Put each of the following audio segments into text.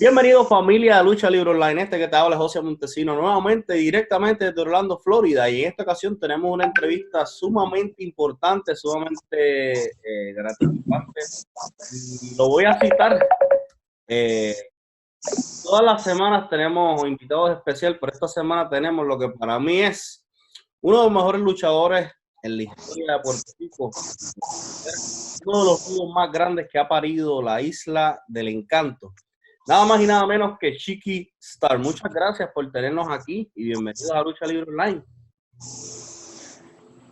Bienvenido familia de Lucha Libre Online, que te habla José Montesino nuevamente directamente desde Orlando, Florida, y en esta ocasión tenemos una entrevista sumamente importante, sumamente gratificante, y lo voy a citar. eh, Todas las semanas tenemos invitados especiales, pero esta semana tenemos lo que para mí es uno de los mejores luchadores en la historia de Puerto Rico, uno de los ríos más grandes que ha parido la Isla del Encanto. Nada más y nada menos que Chiqui Star. Muchas gracias por tenernos aquí y bienvenidos a Lucha Libre Online.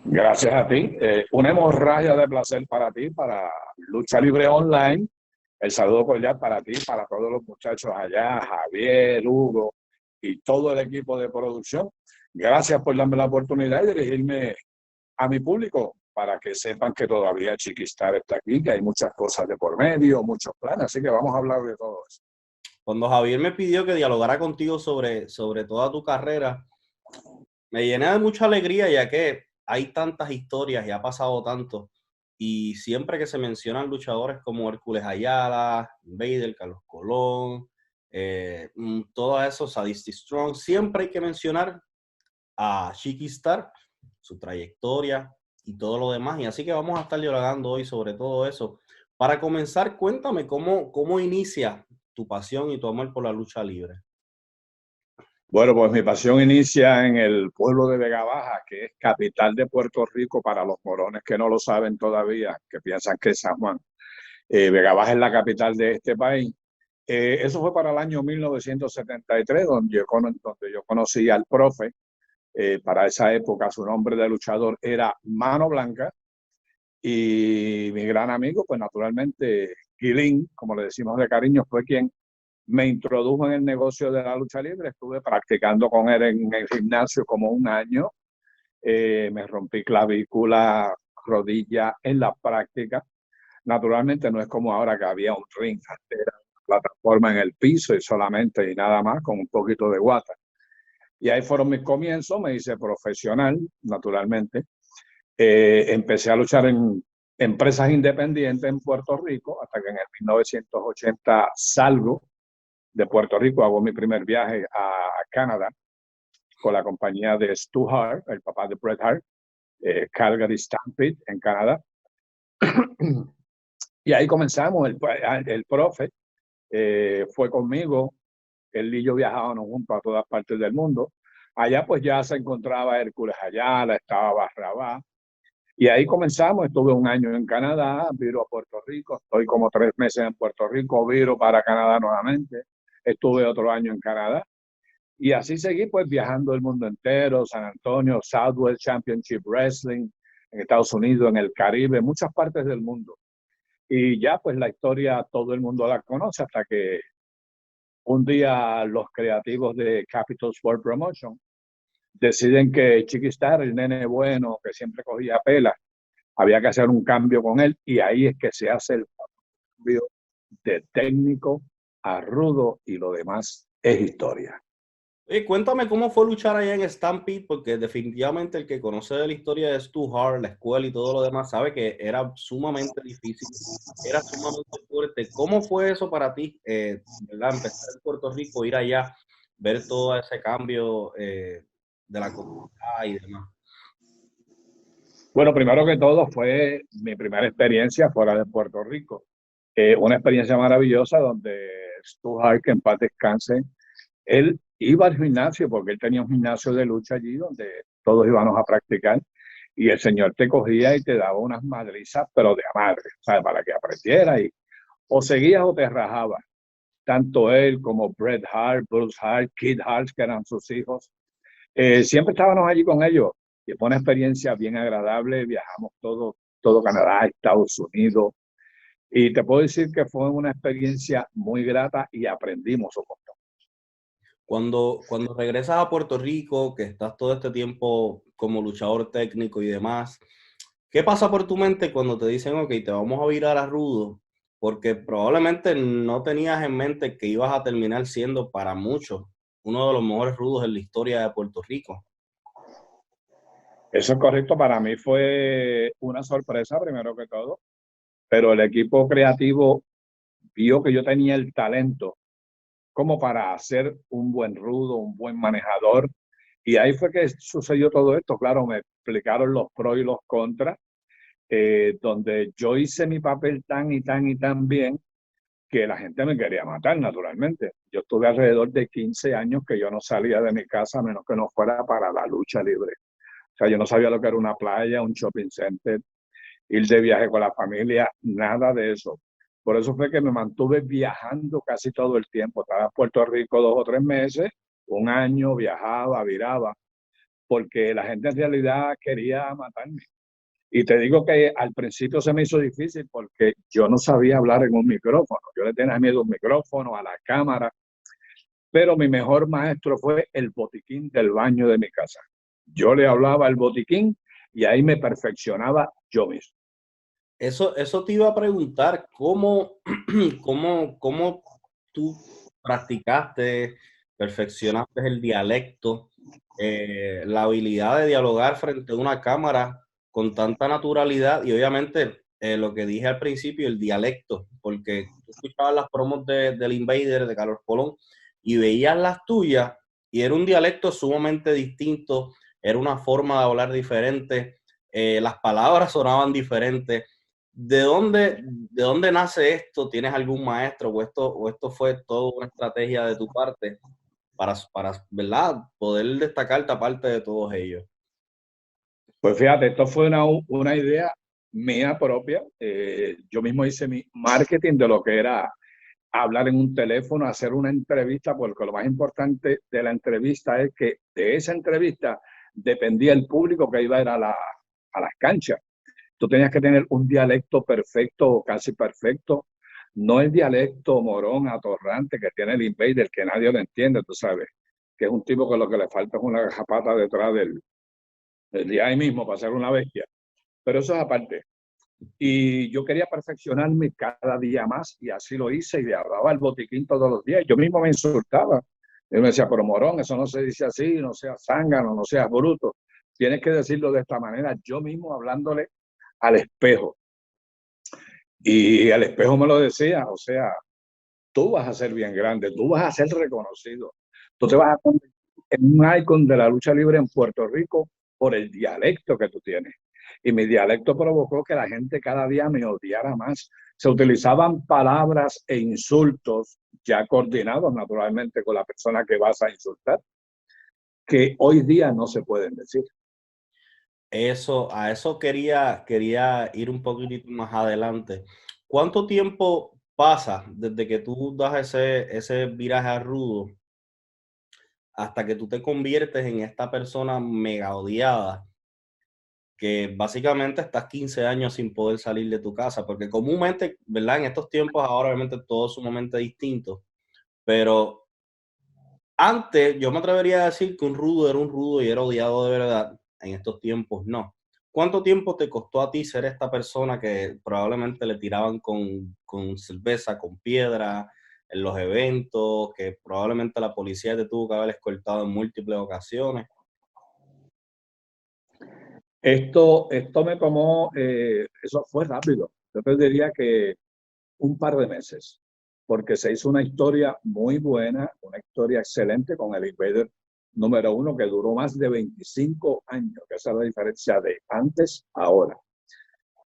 Gracias a ti. Una hemorragia de placer para ti, para Lucha Libre Online. El saludo cordial para ti, para todos los muchachos allá, Javier, Hugo y todo el equipo de producción. Gracias por darme la oportunidad de dirigirme a mi público para que sepan que todavía Chiquistar está aquí, que hay muchas cosas de por medio, muchos planes, así que vamos a hablar de todo eso. Cuando Javier me pidió que dialogara contigo sobre toda tu carrera, me llené de mucha alegría, ya que hay tantas historias y ha pasado tanto. Y siempre que se mencionan luchadores como Hércules Ayala, Vader, Carlos Colón, todos esos, Sadisty Strong, siempre hay que mencionar a Chiqui Star, su trayectoria y todo lo demás. Y así que vamos a estar dialogando hoy sobre todo eso. Para comenzar, cuéntame cómo inicia tu pasión y tu amor por la lucha libre. Bueno, pues mi pasión inicia en el pueblo de Vegabaja, que es capital de Puerto Rico para los morones que no lo saben todavía, que piensan que es San Juan. Vegabaja es la capital de este país. Eso fue para el año 1973, donde yo conocí al profe. Para esa época su nombre de luchador era Mano Blanca y mi gran amigo, pues naturalmente, Quilín, como le decimos de cariño, fue quien me introdujo en el negocio de la lucha libre. Estuve practicando con él en el gimnasio como un año. Me rompí clavícula, rodilla en la práctica. Naturalmente no es como ahora que había un ring, era una plataforma en el piso y solamente y nada más con un poquito de guata. Y ahí fueron mis comienzos, me hice profesional, naturalmente. Empecé a luchar en empresas independientes en Puerto Rico, hasta que en el 1980 salgo de Puerto Rico, hago mi primer viaje a Canadá con la compañía de Stu Hart, el papá de Bret Hart, Calgary Stampede en Canadá. Y ahí comenzamos, el profe fue conmigo, él y yo viajábamos juntos a todas partes del mundo. Allá pues ya se encontraba Hércules Ayala, estaba Barrabás. Y ahí comenzamos, estuve un año en Canadá, viro a Puerto Rico, estoy como 3 meses en Puerto Rico, viro para Canadá nuevamente, estuve otro año en Canadá. Y así seguí pues viajando el mundo entero, San Antonio, Southwest Championship Wrestling, en Estados Unidos, en el Caribe, en muchas partes del mundo. Y ya pues la historia todo el mundo la conoce hasta que un día los creativos de Capital Sport Promotion deciden que Chiquistar, el nene bueno que siempre cogía pela, había que hacer un cambio con él y ahí es que se hace el cambio de técnico a rudo y lo demás es historia. Cuéntame cómo fue luchar allá en Stampede, porque definitivamente el que conoce de la historia de Stu Hart, la escuela y todo lo demás, sabe que era sumamente difícil, era sumamente fuerte. ¿Cómo fue eso para ti, ¿verdad? Empezar en Puerto Rico, ir allá, ver todo ese cambio de la comunidad y demás? Bueno, primero que todo fue mi primera experiencia fuera de Puerto Rico. Una experiencia maravillosa donde Stu Hart, que en paz descanse, él iba al gimnasio porque él tenía un gimnasio de lucha allí donde todos íbamos a practicar y el señor te cogía y te daba unas madrizas, pero de a madre, ¿sabes? Para que aprendiera y o seguías o te rajabas. Tanto él como Bret Hart, Bruce Hart, Kid Hart, que eran sus hijos, siempre estábamos allí con ellos y fue una experiencia bien agradable. Viajamos todo Canadá, Estados Unidos y te puedo decir que fue una experiencia muy grata y aprendimos un montón. Cuando regresas a Puerto Rico, que estás todo este tiempo como luchador técnico y demás, ¿qué pasa por tu mente cuando te dicen, ok, te vamos a virar a rudo? Porque probablemente no tenías en mente que ibas a terminar siendo para muchos uno de los mejores rudos en la historia de Puerto Rico. Eso es correcto, para mí fue una sorpresa primero que todo, pero el equipo creativo vio que yo tenía el talento como para ser un buen rudo, un buen manejador. Y ahí fue que sucedió todo esto. Claro, me explicaron los pros y los contras, donde yo hice mi papel tan y tan y tan bien que la gente me quería matar, naturalmente. Yo estuve alrededor de 15 años que yo no salía de mi casa a menos que no fuera para la lucha libre. O sea, yo no sabía lo que era una playa, un shopping center, ir de viaje con la familia, nada de eso. Por eso fue que me mantuve viajando casi todo el tiempo. Estaba en Puerto Rico 2 o 3 meses, un año, viajaba, viraba, porque la gente en realidad quería matarme. Y te digo que al principio se me hizo difícil porque yo no sabía hablar en un micrófono. Yo le tenía miedo a un micrófono, a la cámara, pero mi mejor maestro fue el botiquín del baño de mi casa. Yo le hablaba al botiquín y ahí me perfeccionaba yo mismo. Eso te iba a preguntar, ¿cómo tú practicaste, perfeccionaste el dialecto, la habilidad de dialogar frente a una cámara con tanta naturalidad y obviamente lo que dije al principio, el dialecto, porque tú escuchabas las promos del Invader, de Carlos Colón, y veías las tuyas y era un dialecto sumamente distinto, era una forma de hablar diferente, las palabras sonaban diferentes. ¿De dónde nace esto? ¿Tienes algún maestro o esto fue toda una estrategia de tu parte para ¿verdad? Poder destacarte aparte de todos ellos? Pues fíjate, esto fue una idea mía propia. Yo mismo hice mi marketing de lo que era hablar en un teléfono, hacer una entrevista, porque lo más importante de la entrevista es que de esa entrevista dependía el público que iba a ir a las canchas. Tú tenías que tener un dialecto perfecto o casi perfecto, no el dialecto morón, atorrante que tiene el Invader, que nadie lo entiende, tú sabes, que es un tipo que lo que le falta es una zapata detrás del día ahí mismo para ser una bestia. Pero eso es aparte. Y yo quería perfeccionarme cada día más y así lo hice y le hablaba al botiquín todos los días. Yo mismo me insultaba. Él me decía, pero morón, eso no se dice así, no seas zángano, no seas bruto. Tienes que decirlo de esta manera. Yo mismo hablándole al espejo. Y el espejo me lo decía, o sea, tú vas a ser bien grande, tú vas a ser reconocido. Tú te vas a convertir en un icon de la lucha libre en Puerto Rico por el dialecto que tú tienes. Y mi dialecto provocó que la gente cada día me odiara más. Se utilizaban palabras e insultos ya coordinados naturalmente con la persona que vas a insultar, que hoy día no se pueden decir. A eso quería ir un poquitito más adelante. ¿Cuánto tiempo pasa desde que tú das ese viraje a rudo hasta que tú te conviertes en esta persona mega odiada, que básicamente estás 15 años sin poder salir de tu casa? Porque comúnmente, ¿verdad? En estos tiempos ahora obviamente todo es sumamente distinto, pero antes yo me atrevería a decir que un rudo era un rudo y era odiado de verdad. En estos tiempos no. ¿Cuánto tiempo te costó a ti ser esta persona que probablemente le tiraban con cerveza, con piedra en los eventos, que probablemente la policía te tuvo que haber escoltado en múltiples ocasiones? Esto me tomó, eso fue rápido. Yo te diría que un par de meses, porque se hizo una historia muy buena, una historia excelente con el Invader número 1 que duró más de 25 años, que esa es la diferencia de antes a ahora.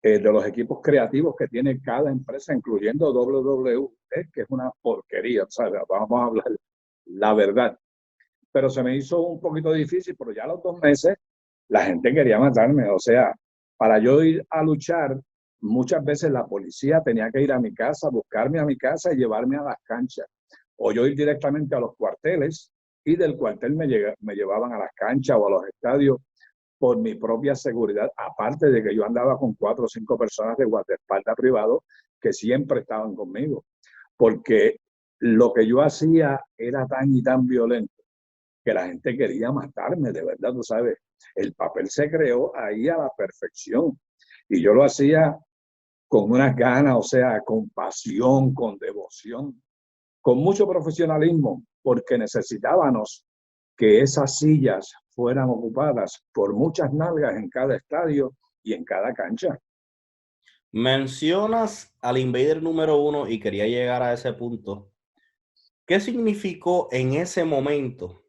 De los equipos creativos que tiene cada empresa, incluyendo WWE, que es una porquería, ¿sabes? Vamos a hablar la verdad. Pero se me hizo un poquito difícil, pero ya a los 2 meses la gente quería matarme. O sea, para yo ir a luchar, muchas veces la policía tenía que ir a mi casa, buscarme a mi casa y llevarme a las canchas. O yo ir directamente a los cuarteles y del cuartel me llevaban a las canchas o a los estadios por mi propia seguridad, aparte de que yo andaba con 4 o 5 personas de guardaespaldas privado que siempre estaban conmigo, porque lo que yo hacía era tan y tan violento que la gente quería matarme, de verdad, tú sabes. El papel se creó ahí a la perfección y yo lo hacía con unas ganas, o sea, con pasión, con devoción, con mucho profesionalismo, porque necesitábamos que esas sillas fueran ocupadas por muchas nalgas en cada estadio y en cada cancha. Mencionas al Invader número 1 y quería llegar a ese punto. ¿Qué significó en ese momento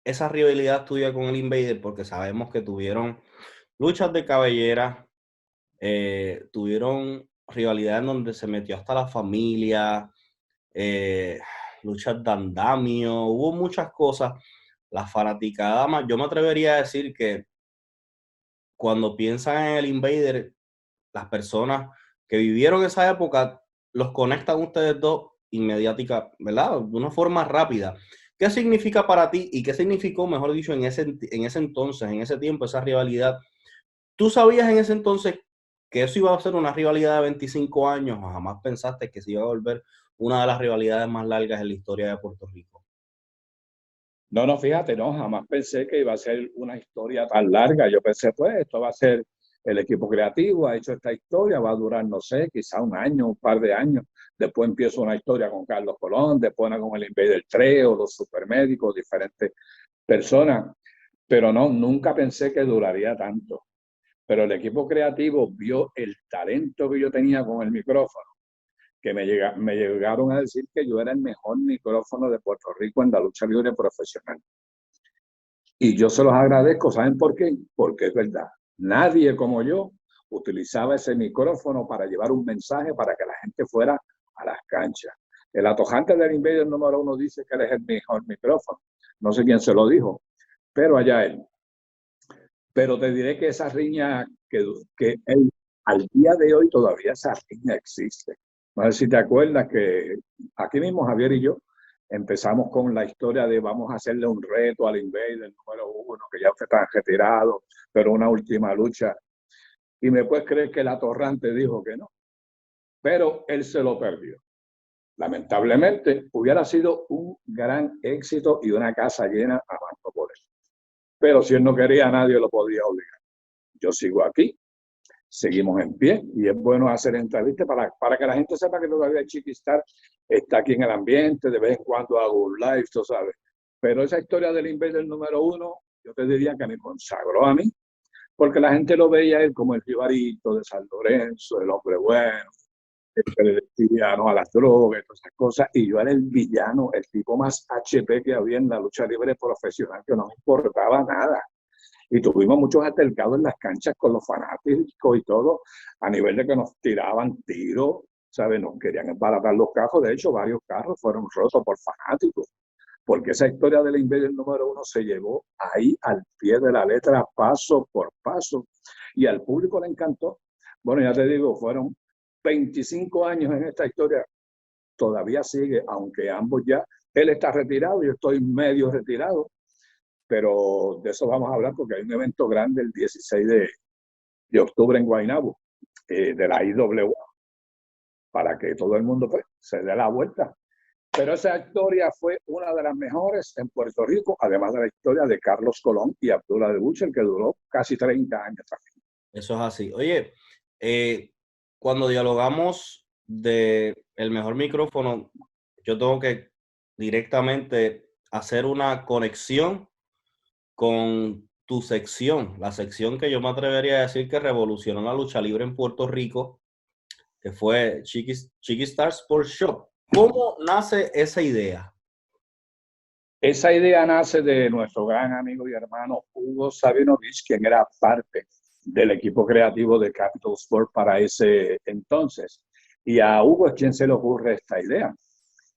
esa rivalidad tuya con el Invader? Porque sabemos que tuvieron luchas de cabellera, tuvieron rivalidad en donde se metió hasta la familia, eh, luchas de andamio, hubo muchas cosas. La fanaticada, yo me atrevería a decir que cuando piensan en el Invader, las personas que vivieron esa época los conectan ustedes dos inmediática, ¿verdad? De una forma rápida. ¿Qué significa para ti y qué significó, mejor dicho, en ese entonces, en ese tiempo, esa rivalidad? ¿Tú sabías en ese entonces que eso iba a ser una rivalidad de 25 años o jamás pensaste que se iba a volver una de las rivalidades más largas en la historia de Puerto Rico? No, no, fíjate, no, jamás pensé que iba a ser una historia tan larga. Yo pensé, pues, esto va a ser el equipo creativo, ha hecho esta historia, va a durar, no sé, quizá un año, un par de años. Después empiezo una historia con Carlos Colón, después una con el Invader 3 o los supermédicos, diferentes personas. Pero no, nunca pensé que duraría tanto. Pero el equipo creativo vio el talento que yo tenía con el micrófono, que me llegaron a decir que yo era el mejor micrófono de Puerto Rico en la lucha libre profesional. Y yo se los agradezco, ¿saben por qué? Porque es verdad. Nadie como yo utilizaba ese micrófono para llevar un mensaje para que la gente fuera a las canchas. El atojante del Invader número 1 dice que él es el mejor micrófono. No sé quién se lo dijo, pero allá él. Pero te diré que esa riña, que él, al día de hoy todavía esa riña existe. No sé si te acuerdas que aquí mismo Javier y yo empezamos con la historia de vamos a hacerle un reto al Invader número 1, que ya está retirado, pero una última lucha. Y me puedes creer que la Torrante dijo que no, pero él se lo perdió. Lamentablemente, hubiera sido un gran éxito y una casa llena a más por eso. Pero si él no quería, nadie lo podía obligar. Yo sigo aquí, seguimos en pie y es bueno hacer entrevistas para que la gente sepa que todavía Chiquistar está aquí en el ambiente, de vez en cuando hago un live, tú sabes. Pero esa historia del Invader número 1, yo te diría que me consagró a mí, porque la gente lo veía a él como el jibarito de San Lorenzo, el hombre bueno, el que le decía no a las drogas, todas esas cosas, y yo era el villano, el tipo más HP que había en la lucha libre profesional, que no me importaba nada. Y tuvimos muchos altercados en las canchas con los fanáticos y todo, a nivel de que nos tiraban tiros, ¿sabes? Nos querían embaratar los carros. De hecho, varios carros fueron rotos por fanáticos, porque esa historia del Invader número 1 se llevó ahí al pie de la letra, paso por paso, y al público le encantó. Bueno, ya te digo, fueron 25 años en esta historia, todavía sigue, aunque ambos ya, él está retirado, yo estoy medio retirado, pero de eso vamos a hablar porque hay un evento grande el 16 de octubre en Guaynabo, de la IWA, para que todo el mundo pues, se dé la vuelta. Pero esa historia fue una de las mejores en Puerto Rico, además de la historia de Carlos Colón y Abdullah de Butcher, que duró casi 30 años también. Eso es así. Oye, cuando dialogamos de el mejor micrófono, yo tengo que directamente hacer una conexión con tu sección, la sección que yo me atrevería a decir que revolucionó la lucha libre en Puerto Rico, que fue Chiquistar Sports Shop. ¿Cómo nace esa idea? Esa idea nace de nuestro gran amigo y hermano Hugo Sabinovich, quien era parte del equipo creativo de Capital Sport para ese entonces. Y a Hugo es quien se le ocurre esta idea.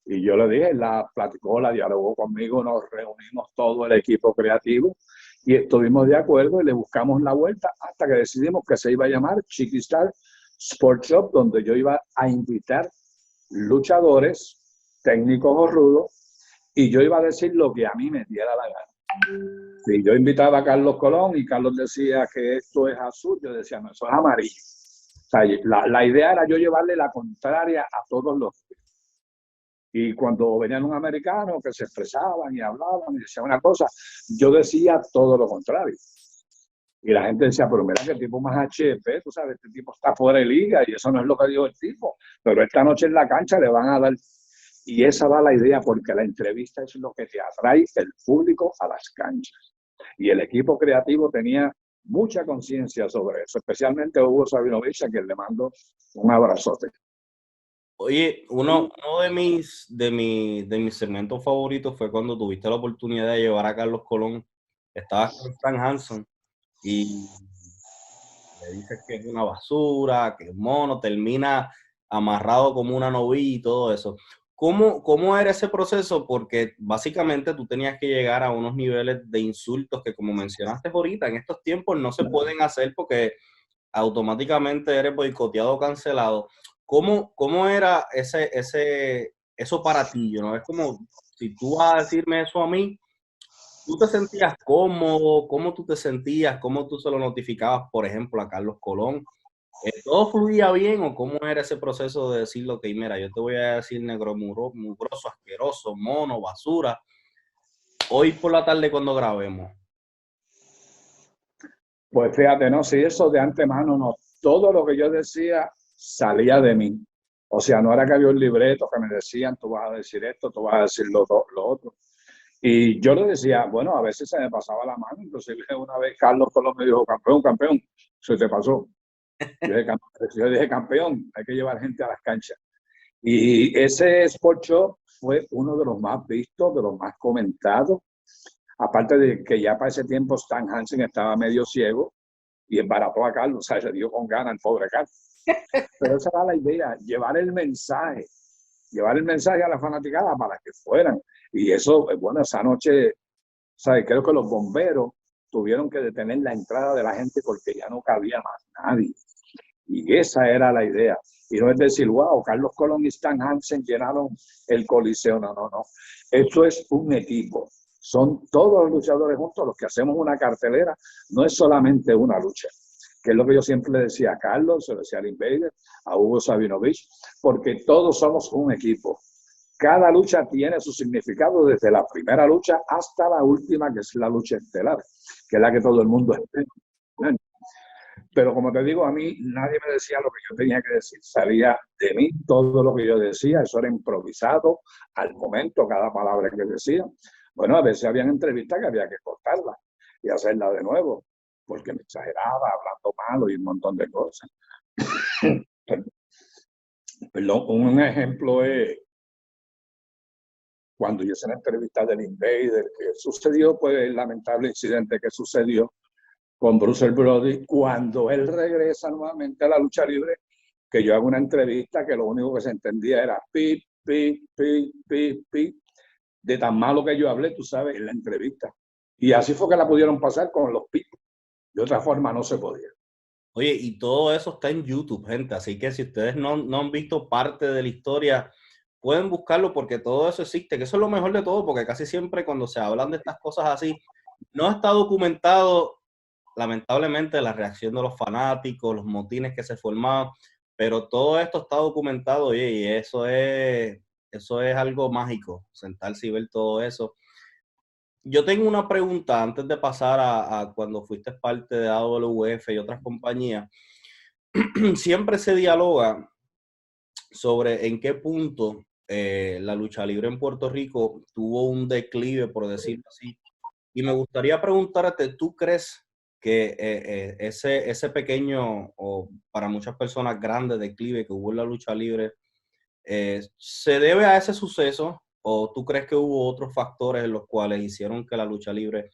Y yo le dije, la platicó, la dialogó conmigo, nos reunimos todo el equipo creativo y estuvimos de acuerdo y le buscamos la vuelta hasta que decidimos que se iba a llamar Chiquistar Sport Shop, donde yo iba a invitar luchadores, técnicos o rudos, y yo iba a decir lo que a mí me diera la gana. Si yo invitaba a Carlos Colón y Carlos decía que esto es azul, yo decía, no, eso es amarillo. O sea, la idea era yo llevarle la contraria a todos los. Y cuando venían un americano que se expresaban y hablaban y decían una cosa, yo decía todo lo contrario. Y la gente decía, pero mira que tipo más HP, tú sabes, este tipo está fuera de liga y eso no es lo que dijo el tipo. Pero esta noche en la cancha le van a dar. Y esa va la idea, porque la entrevista es lo que te atrae el público a las canchas. Y el equipo creativo tenía mucha conciencia sobre eso, especialmente Hugo Sabinovich, a quien le mando un abrazote. Oye, uno de mis segmentos favoritos fue cuando tuviste la oportunidad de llevar a Carlos Colón. Estabas con Stan Hanson y le dices que es una basura, que es mono, termina amarrado como una novilla y todo eso. ¿Cómo era ese proceso? Porque básicamente tú tenías que llegar a unos niveles de insultos que, como mencionaste ahorita, en estos tiempos no se pueden hacer porque automáticamente eres boicoteado o cancelado. ¿Cómo era eso para ti? ¿No? Es como, si tú vas a decirme eso a mí, ¿tú te sentías cómodo? ¿Cómo tú te sentías? ¿Cómo tú se lo notificabas, por ejemplo, a Carlos Colón? ¿Todo fluía bien o cómo era ese proceso de decirlo que, mira, yo te voy a decir negro mugroso, asqueroso, mono, basura, hoy por la tarde cuando grabemos? Pues fíjate, no, si eso de antemano no, todo lo que yo decía salía de mí. O sea, no era que había un libreto que me decían, tú vas a decir esto, tú vas a decir lo otro. Y yo le decía, bueno, a veces se me pasaba la mano, inclusive una vez Carlos Colón me dijo, campeón, campeón, se te pasó. Yo dije, campeón, hay que llevar gente a las canchas. Y ese Sport Show fue uno de los más vistos, de los más comentados. Aparte de que ya para ese tiempo Stan Hansen estaba medio ciego y embarazó a Carlos, o sea, se dio con ganas el pobre Carlos. Pero esa era la idea, llevar el mensaje a la fanaticada para que fueran. Y eso, bueno, esa noche, ¿sabes? Creo que los bomberos tuvieron que detener la entrada de la gente porque ya no cabía más nadie. Y esa era la idea. Y no es decir, wow, Carlos Colón y Stan Hansen llenaron el Coliseo. No, no, no. Esto es un equipo. Son todos los luchadores juntos los que hacemos una cartelera. No es solamente una lucha, que es lo que yo siempre le decía a Carlos, se lo decía al Invader, a Hugo Sabinovich, porque todos somos un equipo. Cada lucha tiene su significado desde la primera lucha hasta la última, que es la lucha estelar, que es la que todo el mundo espera. Pero como te digo, a mí nadie me decía lo que yo tenía que decir. Salía de mí todo lo que yo decía. Eso era improvisado al momento, cada palabra que decía. Bueno, a veces habían entrevistas que había que cortarla y hacerla de nuevo, porque me exageraba, hablando malo y un montón de cosas. Perdón, un ejemplo es cuando yo hice una entrevista del Invader, que sucedió, pues el lamentable incidente que sucedió con Bruce Brody, cuando él regresa nuevamente a la lucha libre, que yo hago una entrevista que lo único que se entendía era pi, pi, pi, pi, pi, de tan malo que yo hablé, tú sabes, en la entrevista. Y así fue que la pudieron pasar con los pi. De otra forma no se podía. Oye, y todo eso está en YouTube, gente, así que si ustedes no han visto parte de la historia, pueden buscarlo porque todo eso existe, que eso es lo mejor de todo, porque casi siempre cuando se hablan de estas cosas así, no está documentado, lamentablemente, la reacción de los fanáticos, los motines que se formaban, pero todo esto está documentado, oye, y eso es algo mágico, sentarse y ver todo eso. Yo tengo una pregunta antes de pasar a cuando fuiste parte de AWF y otras compañías. Siempre se dialoga sobre en qué punto la lucha libre en Puerto Rico tuvo un declive, por decirlo así. Y me gustaría preguntarte, ¿tú crees que ese pequeño o para muchas personas grande declive que hubo en la lucha libre se debe a ese suceso o tú crees que hubo otros factores en los cuales hicieron que la lucha libre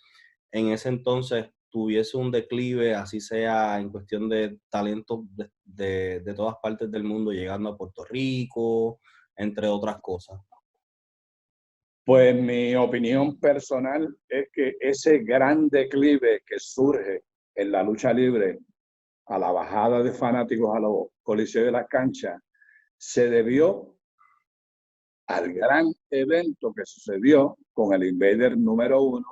en ese entonces tuviese un declive, así sea en cuestión de talentos de todas partes del mundo llegando a Puerto Rico, entre otras cosas? Pues mi opinión personal es que ese gran declive que surge en la lucha libre a la bajada de fanáticos a los coliseos de las canchas se debió al gran evento que sucedió con el Invader número 1.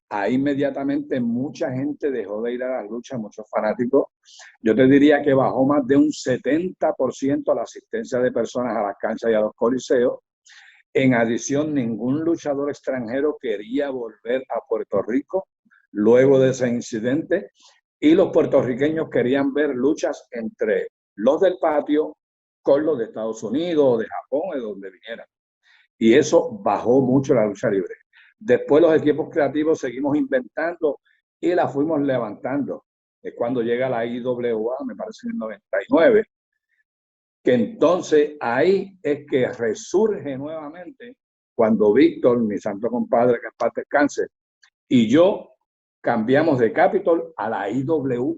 Ahí inmediatamente mucha gente dejó de ir a las luchas, muchos fanáticos. Yo te diría que bajó más de un 70% la asistencia de personas a las canchas y a los coliseos. En adición, ningún luchador extranjero quería volver a Puerto Rico luego de ese incidente y los puertorriqueños querían ver luchas entre los del patio con los de Estados Unidos, de Japón, de donde vinieran. Y eso bajó mucho la lucha libre. Después los equipos creativos seguimos inventando y la fuimos levantando. Es cuando llega la IWA, me parece en el 99, que entonces ahí es que resurge nuevamente cuando Víctor, mi santo compadre, que en paz descanse, y yo cambiamos de Capitol a la IWA.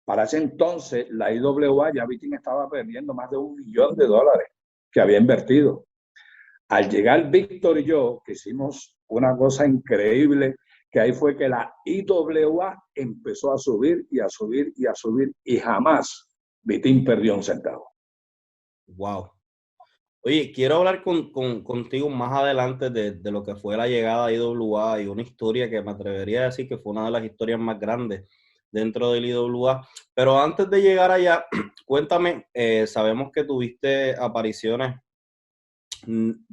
Para ese entonces, la IWA ya Viking estaba perdiendo más de $1 millón que había invertido. Al llegar Víctor y yo, que hicimos una cosa increíble, que ahí fue que la IWA empezó a subir y a subir y a subir, y jamás Viking perdió un centavo. Wow. Oye, quiero hablar contigo más adelante de lo que fue la llegada a IWA y una historia que me atrevería a decir que fue una de las historias más grandes dentro del IWA. Pero antes de llegar allá, cuéntame, sabemos que tuviste apariciones,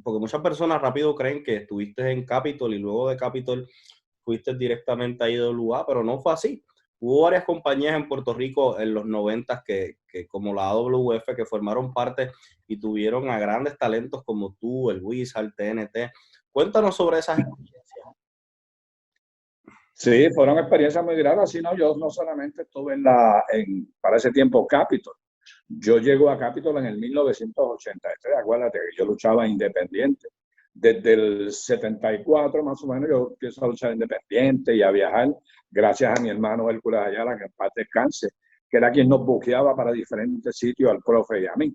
porque muchas personas rápido creen que estuviste en Capitol y luego de Capitol fuiste directamente a IWA, pero no fue así. Hubo varias compañías en Puerto Rico en los 90 que como la AWF, que formaron parte y tuvieron a grandes talentos como tú, el Wizard, TNT. Cuéntanos sobre esas experiencias. Sí, fueron experiencias muy gratas. Sino yo no solamente estuve para ese tiempo Capitol. Yo llego a Capitol en el 1983. Acuérdate que yo luchaba independiente. Desde el 74 más o menos yo empiezo a luchar independiente y a viajar gracias a mi hermano Hércules Ayala, que en paz descanse, que era quien nos buqueaba para diferentes sitios, al profe y a mí.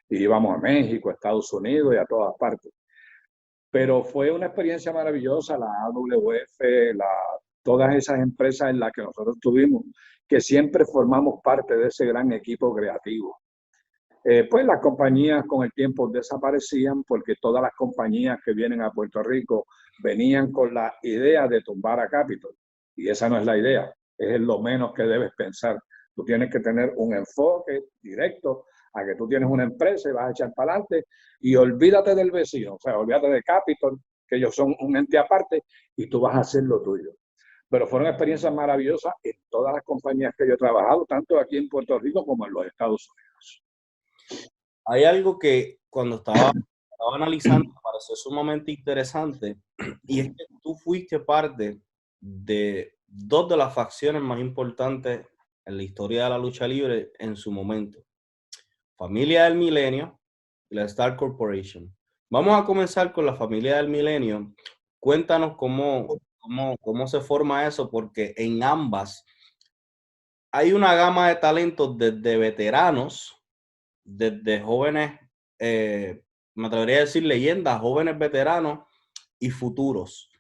Y íbamos a México, a Estados Unidos y a todas partes. Pero fue una experiencia maravillosa, la AWF, todas esas empresas en las que nosotros tuvimos, que siempre formamos parte de ese gran equipo creativo. Pues las compañías con el tiempo desaparecían porque todas las compañías que vienen a Puerto Rico venían con la idea de tumbar a Capitol. Y esa no es la idea, es lo menos que debes pensar. Tú tienes que tener un enfoque directo a que tú tienes una empresa y vas a echar para adelante y olvídate del vecino, o sea, olvídate de Capitol, que ellos son un ente aparte y tú vas a hacer lo tuyo. Pero fueron experiencias maravillosas en todas las compañías que yo he trabajado, tanto aquí en Puerto Rico como en los Estados Unidos. Hay algo que cuando estaba analizando me pareció sumamente interesante, y es que tú fuiste parte de dos de las facciones más importantes en la historia de la lucha libre en su momento. Familia del Milenio y la Star Corporation. Vamos a comenzar con la Familia del Milenio. Cuéntanos cómo se forma eso, porque en ambas hay una gama de talentos desde veteranos, desde jóvenes, me atrevería a decir leyendas, jóvenes veteranos y futuros.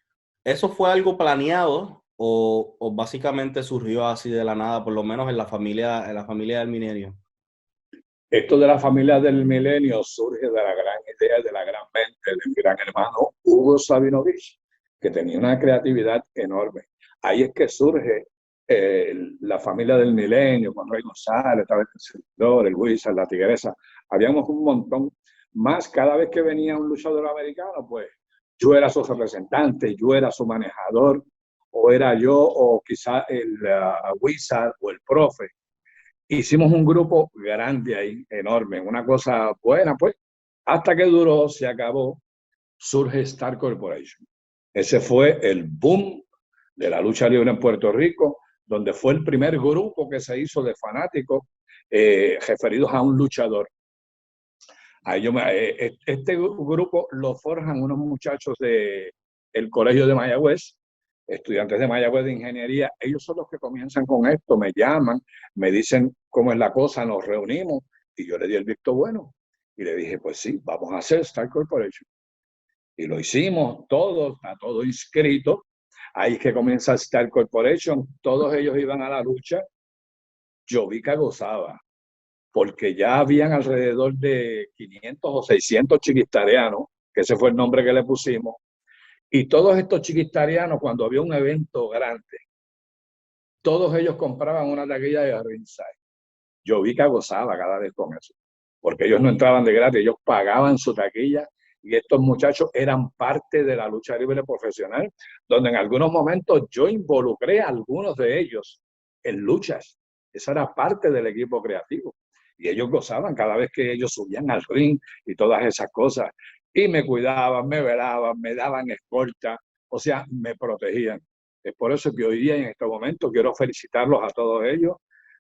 ¿Eso fue algo planeado o básicamente surgió así de la nada, por lo menos en la familia del Milenio? Esto de la familia del milenio surge de la gran idea, de la gran mente del gran hermano Hugo Sabinovich, que tenía una creatividad enorme. Ahí es que surge la familia del milenio, con Rey González, el servidor, el Wizard, la Tigresa. Habíamos un montón más. Cada vez que venía un luchador americano, pues yo era su representante, yo era su manejador, o era yo, o quizá el Wizard o el profe. Hicimos un grupo grande ahí, enorme, una cosa buena, pues, hasta que duró, se acabó, surge Star Corporation. Ese fue el boom de la lucha libre en Puerto Rico, donde fue el primer grupo que se hizo de fanáticos referidos a un luchador. Este grupo lo forjan unos muchachos del colegio de Mayagüez, estudiantes de Mayagüez de ingeniería. Ellos son los que comienzan con esto, me llaman, me dicen cómo es la cosa, nos reunimos y yo le di el visto bueno y le dije, pues sí, vamos a hacer Star Corporation. Y lo hicimos todo, está todo inscrito. Ahí es que comienza Star Corporation, todos ellos iban a la lucha. Jovica gozaba, porque ya habían alrededor de 500 o 600 chiquistarianos, que ese fue el nombre que le pusimos, y todos estos chiquistarianos, cuando había un evento grande, todos ellos compraban una taquilla de ringside. Jovica gozaba cada vez con eso, porque ellos no entraban de gratis, ellos pagaban su taquilla, y estos muchachos eran parte de la lucha libre profesional, donde en algunos momentos yo involucré a algunos de ellos en luchas. Esa era parte del equipo creativo. Y ellos gozaban cada vez que ellos subían al ring y todas esas cosas. Y me cuidaban, me velaban, me daban escolta, o sea, me protegían. Es por eso que hoy día, en este momento, quiero felicitarlos a todos ellos,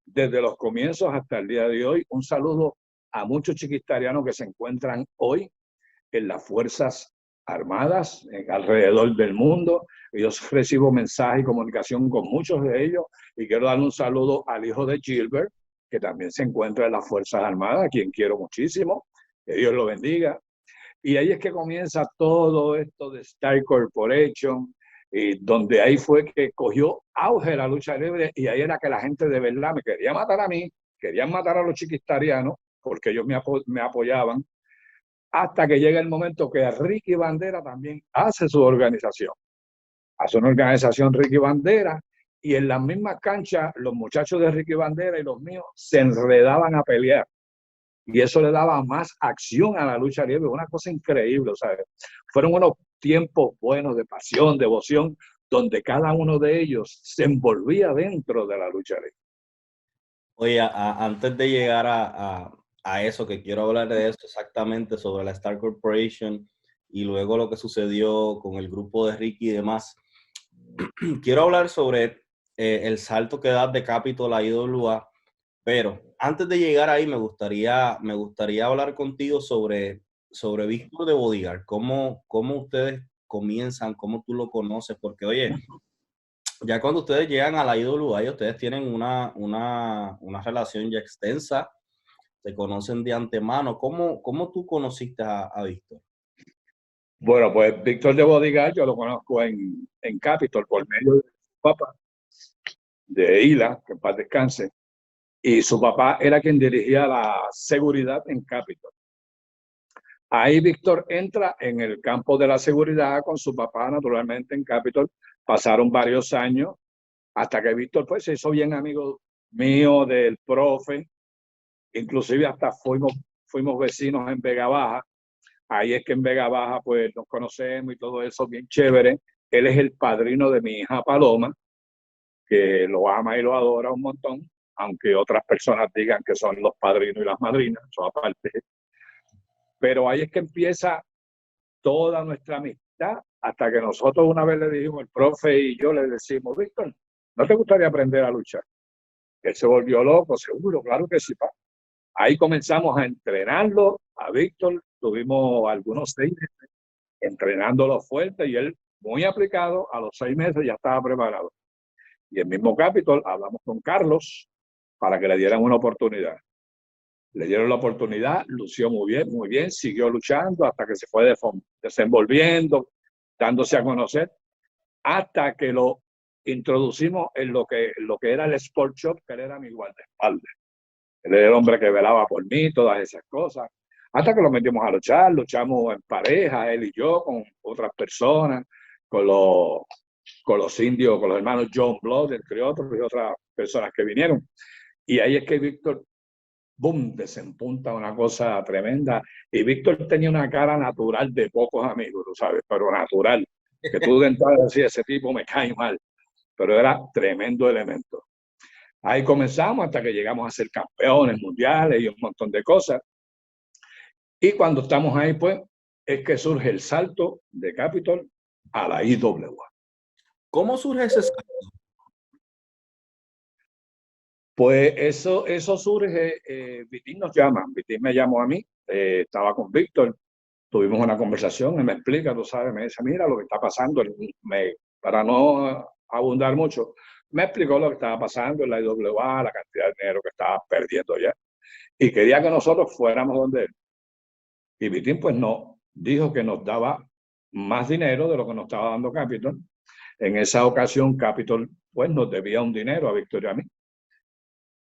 desde los comienzos hasta el día de hoy. Un saludo a muchos chiquistarianos que se encuentran hoy en las Fuerzas Armadas alrededor del mundo. Yo recibo mensajes y comunicación con muchos de ellos y quiero darle un saludo al hijo de Gilbert, que también se encuentra en las Fuerzas Armadas, a quien quiero muchísimo, que Dios lo bendiga. Y ahí es que comienza todo esto de Star Corporation, y donde ahí fue que cogió auge la lucha libre, y ahí era que la gente de verdad me quería matar a mí, querían matar a los chiquistarianos, porque ellos me apoyaban, hasta que llega el momento que Ricky Bandera también hace su organización. Hace una organización Ricky Bandera, y en las mismas canchas los muchachos de Ricky Bandera y los míos se enredaban a pelear. Y eso le daba más acción a la lucha libre, una cosa increíble, ¿sabes? Fueron unos tiempos buenos de pasión, devoción, donde cada uno de ellos se envolvía dentro de la lucha libre. Oye, antes de llegar a eso, que quiero hablar de eso exactamente, sobre la Star Corporation y luego lo que sucedió con el grupo de Ricky y demás, quiero hablar sobre el salto que das de Capitol a IWA, pero antes de llegar ahí me gustaría hablar contigo sobre Víctor de Bodyguard. ¿Cómo ustedes comienzan? ¿Cómo tú lo conoces? Porque, oye, ya cuando ustedes llegan a la IWA, ustedes tienen una relación ya extensa, se conocen de antemano. ¿Cómo tú conociste a Víctor? Bueno, pues Víctor de Bodyguard yo lo conozco en Capitol por medio de su papá, de Hila, que en paz descanse, y su papá era quien dirigía la seguridad en Capitol. Ahí Víctor entra en el campo de la seguridad con su papá, naturalmente, en Capitol. Pasaron varios años hasta que Víctor pues, se hizo bien amigo mío, del profe. Inclusive hasta fuimos vecinos en Vega Baja. Ahí es que en Vega Baja pues nos conocemos y todo eso, bien chévere. Él es el padrino de mi hija Paloma, que lo ama y lo adora un montón, aunque otras personas digan que son los padrinos y las madrinas, eso aparte. Pero ahí es que empieza toda nuestra amistad, hasta que nosotros una vez le dijimos, el profe y yo le decimos, Víctor, ¿no te gustaría aprender a luchar? Él se volvió loco, seguro, claro que sí, pa. Ahí comenzamos a entrenarlo, a Víctor, tuvimos algunos 6 meses entrenándolo fuerte y él muy aplicado, a los 6 meses ya estaba preparado. Y el mismo Capitol hablamos con Carlos para que le dieran una oportunidad. Le dieron la oportunidad, lució muy bien, siguió luchando hasta que se fue desenvolviendo, dándose a conocer, hasta que lo introducimos en lo que era el Sport Shop, que él era mi guardaespaldas. Él era el hombre que velaba por mí, todas esas cosas. Hasta que lo metimos a luchar, luchamos en pareja, él y yo, con otras personas, con los indios, con los hermanos John Blood, entre otros, y otras personas que vinieron. Y ahí es que Víctor, boom, desempunta una cosa tremenda. Y Víctor tenía una cara natural de pocos amigos, tú sabes, pero natural. Que tú de entrada decías, ese tipo me cae mal, pero era tremendo elemento. Ahí comenzamos hasta que llegamos a ser campeones mundiales y un montón de cosas. Y cuando estamos ahí, pues, es que surge el salto de Capitol a la IWA. ¿Cómo surge ese salto? Pues eso surge, Vitín nos llama, Vitín me llamó a mí, estaba con Víctor, tuvimos una conversación, él me explica, tú sabes, me dice, mira lo que está pasando, para no abundar mucho, me explicó lo que estaba pasando en la IWA, la cantidad de dinero que estaba perdiendo ya, y quería que nosotros fuéramos donde él. Y Vitín pues no, dijo que nos daba más dinero de lo que nos estaba dando Capitol. En esa ocasión Capitol pues nos debía un dinero a Víctor y a mí,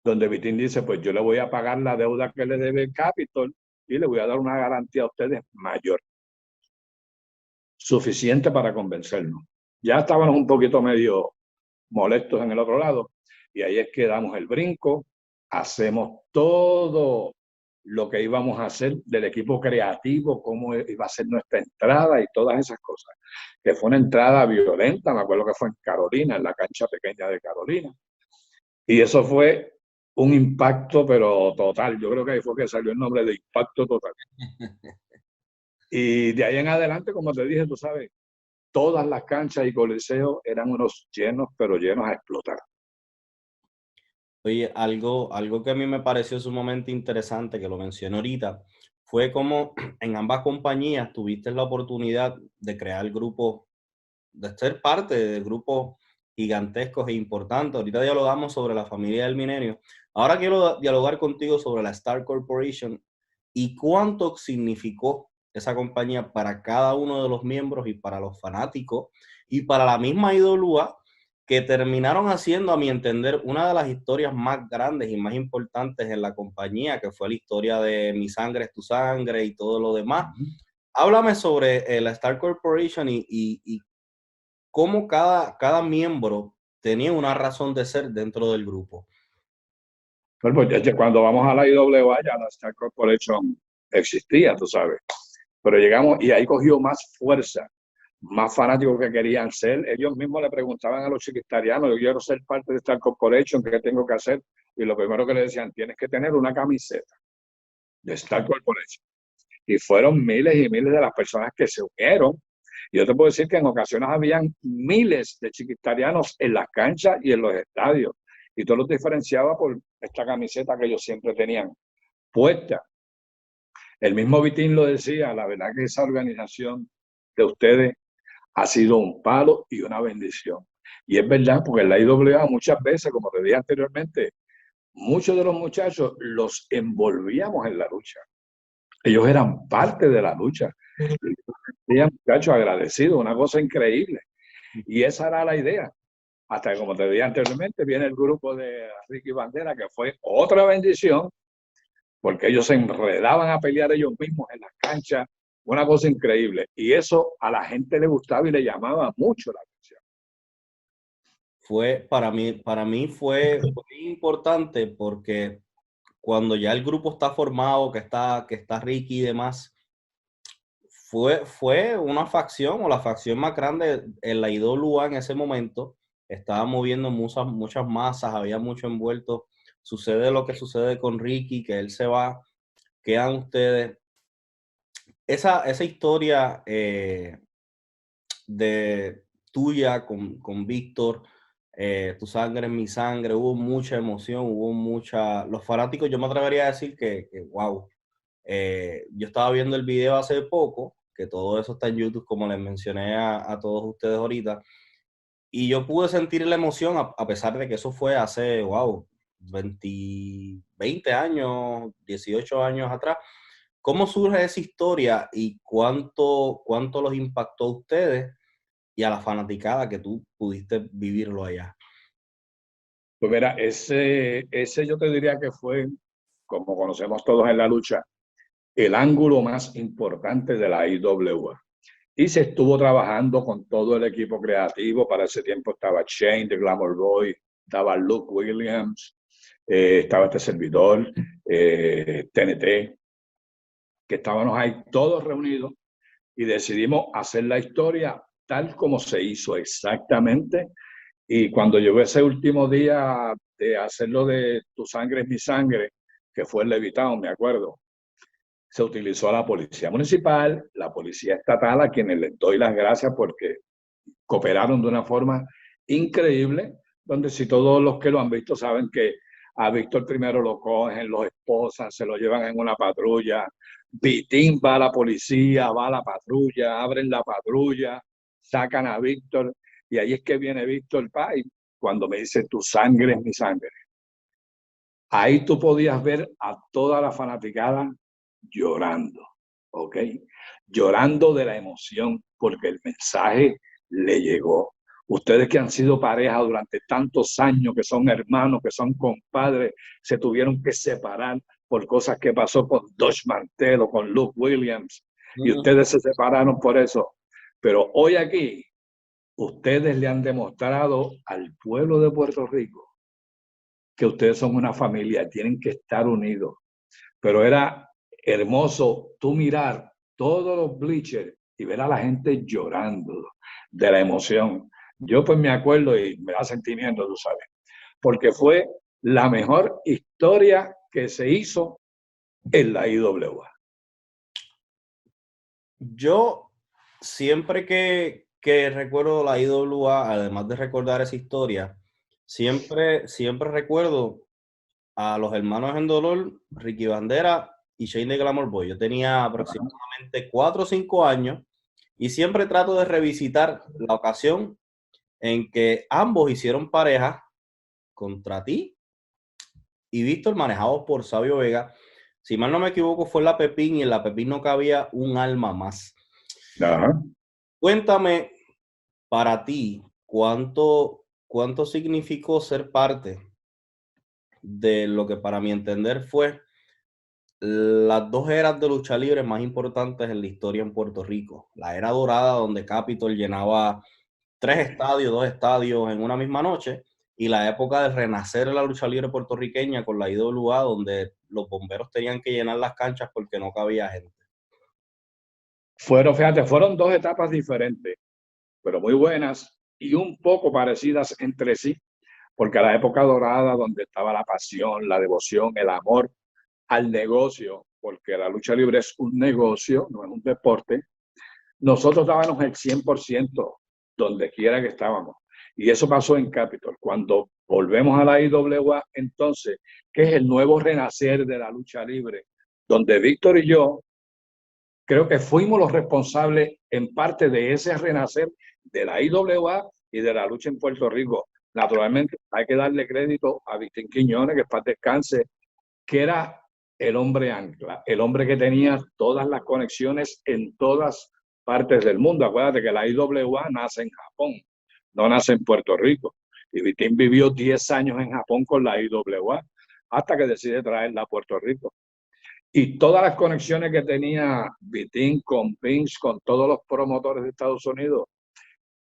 donde Vitín dice, pues yo le voy a pagar la deuda que le debe Capitol y le voy a dar una garantía a ustedes mayor, suficiente para convencernos. Ya estábamos un poquito medio molestos en el otro lado, y ahí es que damos el brinco, hacemos todo lo que íbamos a hacer del equipo creativo, cómo iba a ser nuestra entrada y todas esas cosas, que fue una entrada violenta, me acuerdo que fue en Carolina, en la cancha pequeña de Carolina, y eso fue un impacto, pero total. Yo creo que ahí fue que salió el nombre de Impacto Total. Y de ahí en adelante, como te dije, tú sabes, todas las canchas y coliseos eran unos llenos, pero llenos a explotar. Oye, algo que a mí me pareció sumamente interesante, que lo mencioné ahorita, fue como en ambas compañías tuviste la oportunidad de crear grupos, de ser parte de grupos gigantescos e importantes. Ahorita dialogamos sobre la familia del Milenio. Ahora quiero dialogar contigo sobre la Star Corporation y cuánto significó esa compañía para cada uno de los miembros y para los fanáticos y para la misma IWA, que terminaron haciendo, a mi entender, una de las historias más grandes y más importantes en la compañía, que fue la historia de Mi sangre es tu sangre y todo lo demás. Háblame sobre la Star Corporation y cómo cada miembro tenía una razón de ser dentro del grupo. Bueno, pues desde cuando vamos a la IWA ya la Star Corporation existía, tú sabes. Pero llegamos y ahí cogió más fuerza, más fanáticos que querían ser. Ellos mismos le preguntaban a los chiquitarianos, yo quiero ser parte de Star Corporation, ¿qué tengo que hacer? Y lo primero que le decían, tienes que tener una camiseta de Star Corporation. Y fueron miles y miles de las personas que se unieron. Y yo te puedo decir que en ocasiones habían miles de chiquitarianos en las canchas y en los estadios. Y todo los diferenciaba por esta camiseta que ellos siempre tenían puesta. El mismo Vitín lo decía, la verdad que esa organización de ustedes ha sido un palo y una bendición. Y es verdad, porque en la IWA muchas veces, como te dije anteriormente, muchos de los muchachos los envolvíamos en la lucha. Ellos eran parte de la lucha. Eran muchachos agradecidos, una cosa increíble. Y esa era la idea. Hasta que, como te dije anteriormente, viene el grupo de Ricky Bandera, que fue otra bendición, porque ellos se enredaban a pelear ellos mismos en las canchas, una cosa increíble. Y eso a la gente le gustaba y le llamaba mucho la atención. Fue para mí fue importante porque cuando ya el grupo está formado, que está Ricky y demás, fue una facción o la facción más grande en la IWA en ese momento. Estaba moviendo muchas masas, había mucho envuelto. Sucede lo que sucede con Ricky, que él se va, quedan ustedes. Esa historia de tuya con Víctor, tu sangre es mi sangre, hubo mucha emoción, hubo mucha. Los fanáticos, yo me atrevería a decir que wow. Yo estaba viendo el video hace poco, que todo eso está en YouTube, como les mencioné a todos ustedes ahorita, y yo pude sentir la emoción a pesar de que eso fue hace, wow, 20 años, 18 años atrás. ¿Cómo surge esa historia y cuánto los impactó a ustedes y a la fanaticada que tú pudiste vivirlo allá? Pues mira, ese yo te diría que fue, como conocemos todos en la lucha, el ángulo más importante de la IWA. Y se estuvo trabajando con todo el equipo creativo. Para ese tiempo estaba Shane de Glamour Boy, estaba Luke Williams, estaba este servidor, TNT, que estábamos ahí todos reunidos y decidimos hacer la historia tal como se hizo exactamente. Y cuando llegó ese último día de hacerlo de Tu sangre es mi sangre, que fue el Levitown, me acuerdo, se utilizó a la policía municipal, la policía estatal, a quienes les doy las gracias porque cooperaron de una forma increíble, donde si todos los que lo han visto saben que a Víctor primero lo cogen, los esposan, se lo llevan en una patrulla, Vitín va a la policía, va a la patrulla, abren la patrulla, sacan a Víctor, y ahí es que viene Víctor Pay, cuando me dice tu sangre es mi sangre. Ahí tú podías ver a toda la fanaticada llorando, ¿ok? Llorando de la emoción porque el mensaje le llegó. Ustedes que han sido pareja durante tantos años, que son hermanos, que son compadres, se tuvieron que separar por cosas que pasó con Dodge Mantel o con Luke Williams, y ustedes se separaron por eso. Pero hoy aquí, ustedes le han demostrado al pueblo de Puerto Rico que ustedes son una familia, tienen que estar unidos. Pero era hermoso tú mirar todos los bleachers y ver a la gente llorando de la emoción. Yo pues me acuerdo y me da sentimiento, tú sabes, porque fue la mejor historia que se hizo en la IWA. Yo siempre que recuerdo la IWA, además de recordar esa historia, siempre recuerdo a los hermanos en dolor, Ricky Bandera y Shane de Glamour Boy. Yo tenía aproximadamente 4 o 5 años y siempre trato de revisitar la ocasión en que ambos hicieron pareja contra ti y Víctor, manejados por Sabio Vega. Si mal no me equivoco, fue en la Pepín y en la Pepín no cabía un alma más. Ajá. Cuéntame, para ti, ¿cuánto significó ser parte de lo que para mi entender fue las 2 eras de lucha libre más importantes en la historia en Puerto Rico? La era dorada, donde Capitol llenaba 3 estadios, 2 estadios en una misma noche, y la época de renacer en la lucha libre puertorriqueña con la IWA, donde los bomberos tenían que llenar las canchas porque no cabía gente. Fíjate, fueron 2 etapas diferentes, pero muy buenas y un poco parecidas entre sí, porque a la época dorada, donde estaba la pasión, la devoción, el amor al negocio, porque la lucha libre es un negocio, no es un deporte, nosotros dábamos el 100% donde quiera que estábamos. Y eso pasó en Capitol. Cuando volvemos a la IWA, entonces, que es el nuevo renacer de la lucha libre, donde Víctor y yo creo que fuimos los responsables en parte de ese renacer de la IWA y de la lucha en Puerto Rico. Naturalmente, hay que darle crédito a Vicente Quiñones, que paz descanse, que era el hombre ancla, el hombre que tenía todas las conexiones en todas partes del mundo. Acuérdate que la IWA nace en Japón, no nace en Puerto Rico. Y Vitín vivió 10 años en Japón con la IWA, hasta que decide traerla a Puerto Rico. Y todas las conexiones que tenía Vitín con Vince, con todos los promotores de Estados Unidos,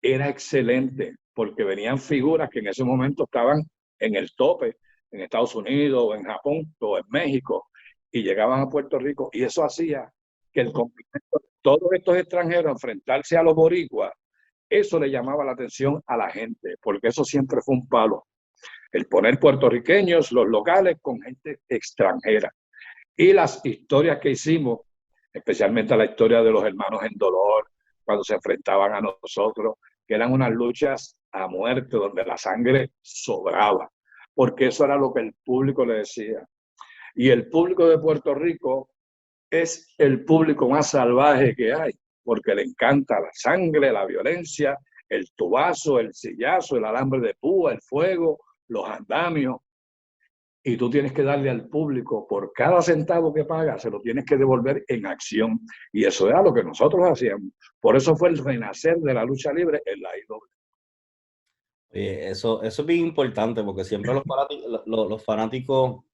era excelente, porque venían figuras que en ese momento estaban en el tope, en Estados Unidos, o en Japón, o en México, y llegaban a Puerto Rico, y eso hacía que el complemento de todos estos extranjeros enfrentarse a los boricuas, eso le llamaba la atención a la gente, porque eso siempre fue un palo, el poner puertorriqueños, los locales, con gente extranjera. Y las historias que hicimos, especialmente la historia de los hermanos en dolor, cuando se enfrentaban a nosotros, que eran unas luchas a muerte, donde la sangre sobraba, porque eso era lo que el público le decía. Y el público de Puerto Rico es el público más salvaje que hay, porque le encanta la sangre, la violencia, el tubazo, el sillazo, el alambre de púa, el fuego, los andamios. Y tú tienes que darle al público, por cada centavo que paga, se lo tienes que devolver en acción. Y eso era lo que nosotros hacíamos. Por eso fue el renacer de la lucha libre en la IW. Eso es bien importante, porque siempre los fanáticos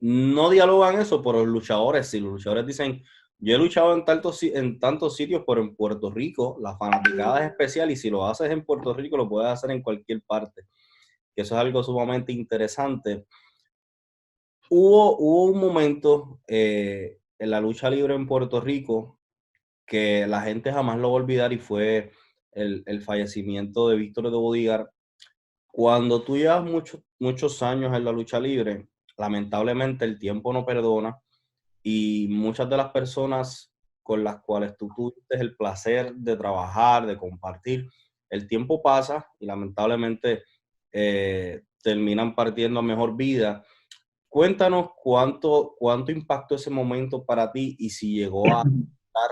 no dialogan eso, pero los luchadores, si los luchadores dicen, yo he luchado en tantos sitios, pero en Puerto Rico la fanaticada es especial, y si lo haces en Puerto Rico lo puedes hacer en cualquier parte, que eso es algo sumamente interesante. Hubo un momento en la lucha libre en Puerto Rico que la gente jamás lo va a olvidar, y fue el fallecimiento de Víctor de Bodigar. Cuando tú llevas muchos años en la lucha libre, lamentablemente el tiempo no perdona, y muchas de las personas con las cuales tú tuviste el placer de trabajar, de compartir, el tiempo pasa y lamentablemente terminan partiendo a mejor vida. Cuéntanos cuánto impactó ese momento para ti, y si llegó a dar,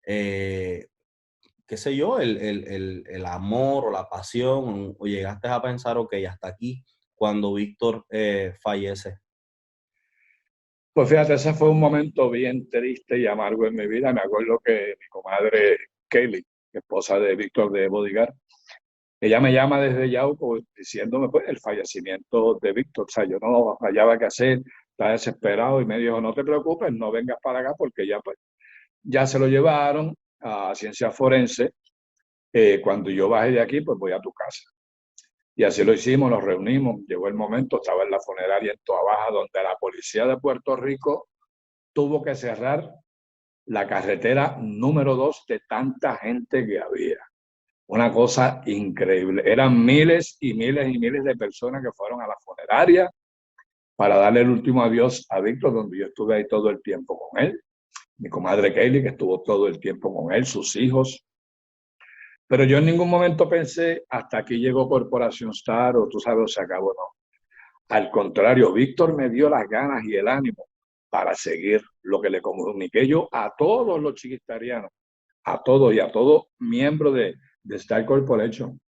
qué sé yo, el amor o la pasión, o llegaste a pensar, ok, hasta aquí, cuando Víctor fallece. Pues fíjate, ese fue un momento bien triste y amargo en mi vida. Me acuerdo que mi comadre Kelly, esposa de Víctor de Bodigar, ella me llama desde Yauco diciéndome pues el fallecimiento de Víctor. O sea, yo no hallaba qué hacer, estaba desesperado, y me dijo, no te preocupes, no vengas para acá, porque ya, pues, ya se lo llevaron a ciencia forense. Cuando yo bajé de aquí, pues voy a tu casa. Y así lo hicimos, nos reunimos, llegó el momento, estaba en la funeraria en Toa Baja, donde la policía de Puerto Rico tuvo que cerrar la carretera número 2 de tanta gente que había. Una cosa increíble. Eran miles y miles y miles de personas que fueron a la funeraria para darle el último adiós a Víctor, donde yo estuve ahí todo el tiempo con él. Mi comadre Kaylee, que estuvo todo el tiempo con él, sus hijos. Pero yo en ningún momento pensé, hasta aquí llegó Corporación Star, o tú sabes, se acabó, no. Al contrario, Víctor me dio las ganas y el ánimo para seguir lo que le comuniqué yo a todos los chiquitarianos, a todos y a todo miembro de Star Corporation,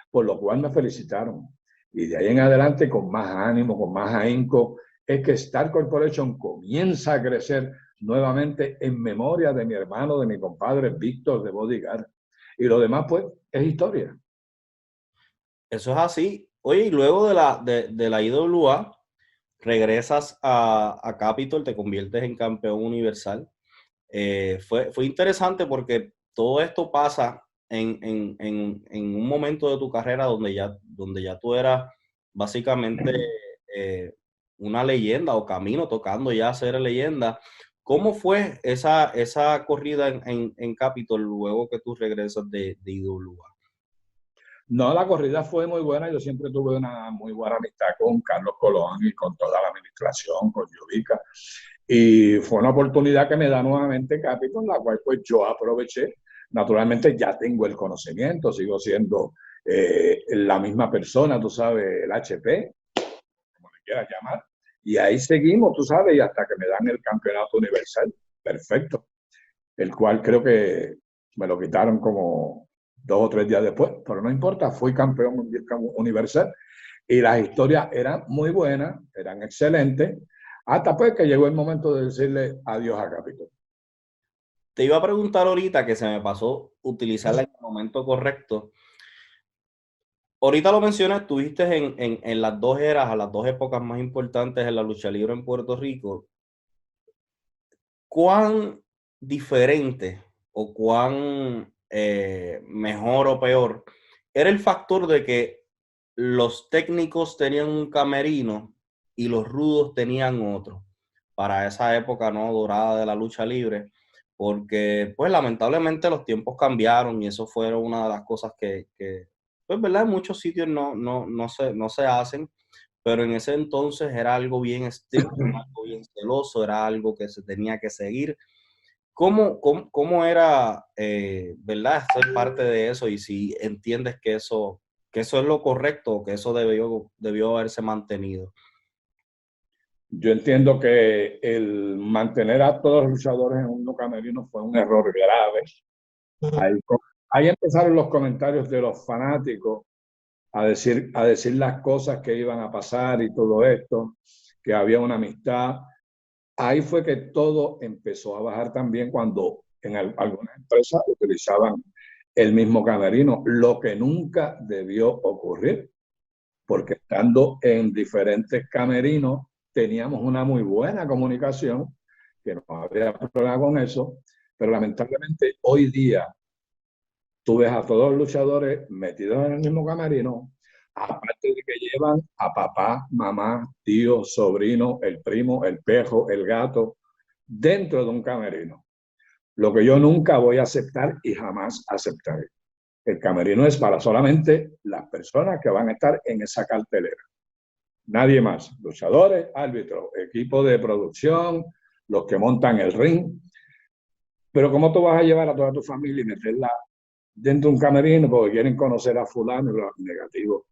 por lo cual me felicitaron. Y de ahí en adelante, con más ánimo, con más ahínco, es que Star Corporation comienza a crecer nuevamente en memoria de mi hermano, de mi compadre Víctor de Bodyguard. Y lo demás, pues, es historia. Eso es así. Oye, y luego de la IWA, regresas a Capitol, te conviertes en campeón universal. Fue interesante porque todo esto pasa en un momento de tu carrera donde ya tú eras básicamente eh, una leyenda o camino tocando ya a ser leyenda. ¿Cómo fue esa corrida en Capitol luego que tú regresas de IWA? No, la corrida fue muy buena. Yo siempre tuve una muy buena amistad con Carlos Colón y con toda la administración, con Yudica. Y fue una oportunidad que me da nuevamente Capitol, la cual pues yo aproveché. Naturalmente ya tengo el conocimiento, sigo siendo la misma persona, tú sabes, el HP, como le quieras llamar. Y ahí seguimos, tú sabes, y hasta que me dan el campeonato universal. Perfecto. El cual creo que me lo quitaron como 2 o 3 días después, pero no importa, fui campeón universal y las historias eran muy buenas, eran excelentes, hasta pues que llegó el momento de decirle adiós a Capitol. Te iba a preguntar ahorita que se me pasó utilizarla en el momento correcto. Ahorita lo mencionas, estuviste en las dos eras, a las dos épocas más importantes en la lucha libre en Puerto Rico. ¿Cuán diferente o cuán mejor o peor era el factor de que los técnicos tenían un camerino y los rudos tenían otro para esa época no dorada de la lucha libre? Porque pues lamentablemente los tiempos cambiaron y eso fue una de las cosas que pues verdad en muchos sitios no se hacen, pero en ese entonces era algo bien estricto, algo bien celoso, era algo que se tenía que seguir. ¿Cómo era, verdad, ser parte de eso? Y si entiendes que eso es lo correcto, que eso debió haberse mantenido. Yo entiendo que el mantener a todos los luchadores en un camerino fue un error grave. Ahí, ahí empezaron los comentarios de los fanáticos a decir las cosas que iban a pasar y todo esto, que había una amistad. Ahí fue que todo empezó a bajar también cuando en algunas empresas utilizaban el mismo camerino, lo que nunca debió ocurrir, porque estando en diferentes camerinos teníamos una muy buena comunicación, que no había problema con eso, pero lamentablemente hoy día tú ves a todos los luchadores metidos en el mismo camerino, aparte de que llevan a papá, mamá, tío, sobrino, el primo, el pejo, el gato, dentro de un camerino. Lo que yo nunca voy a aceptar y jamás aceptaré. El camerino es para solamente las personas que van a estar en esa cartelera. Nadie más. Luchadores, árbitros, equipo de producción, los que montan el ring. Pero ¿cómo tú vas a llevar a toda tu familia y meterla dentro de un camerino porque quieren conocer a fulano y lo negativo?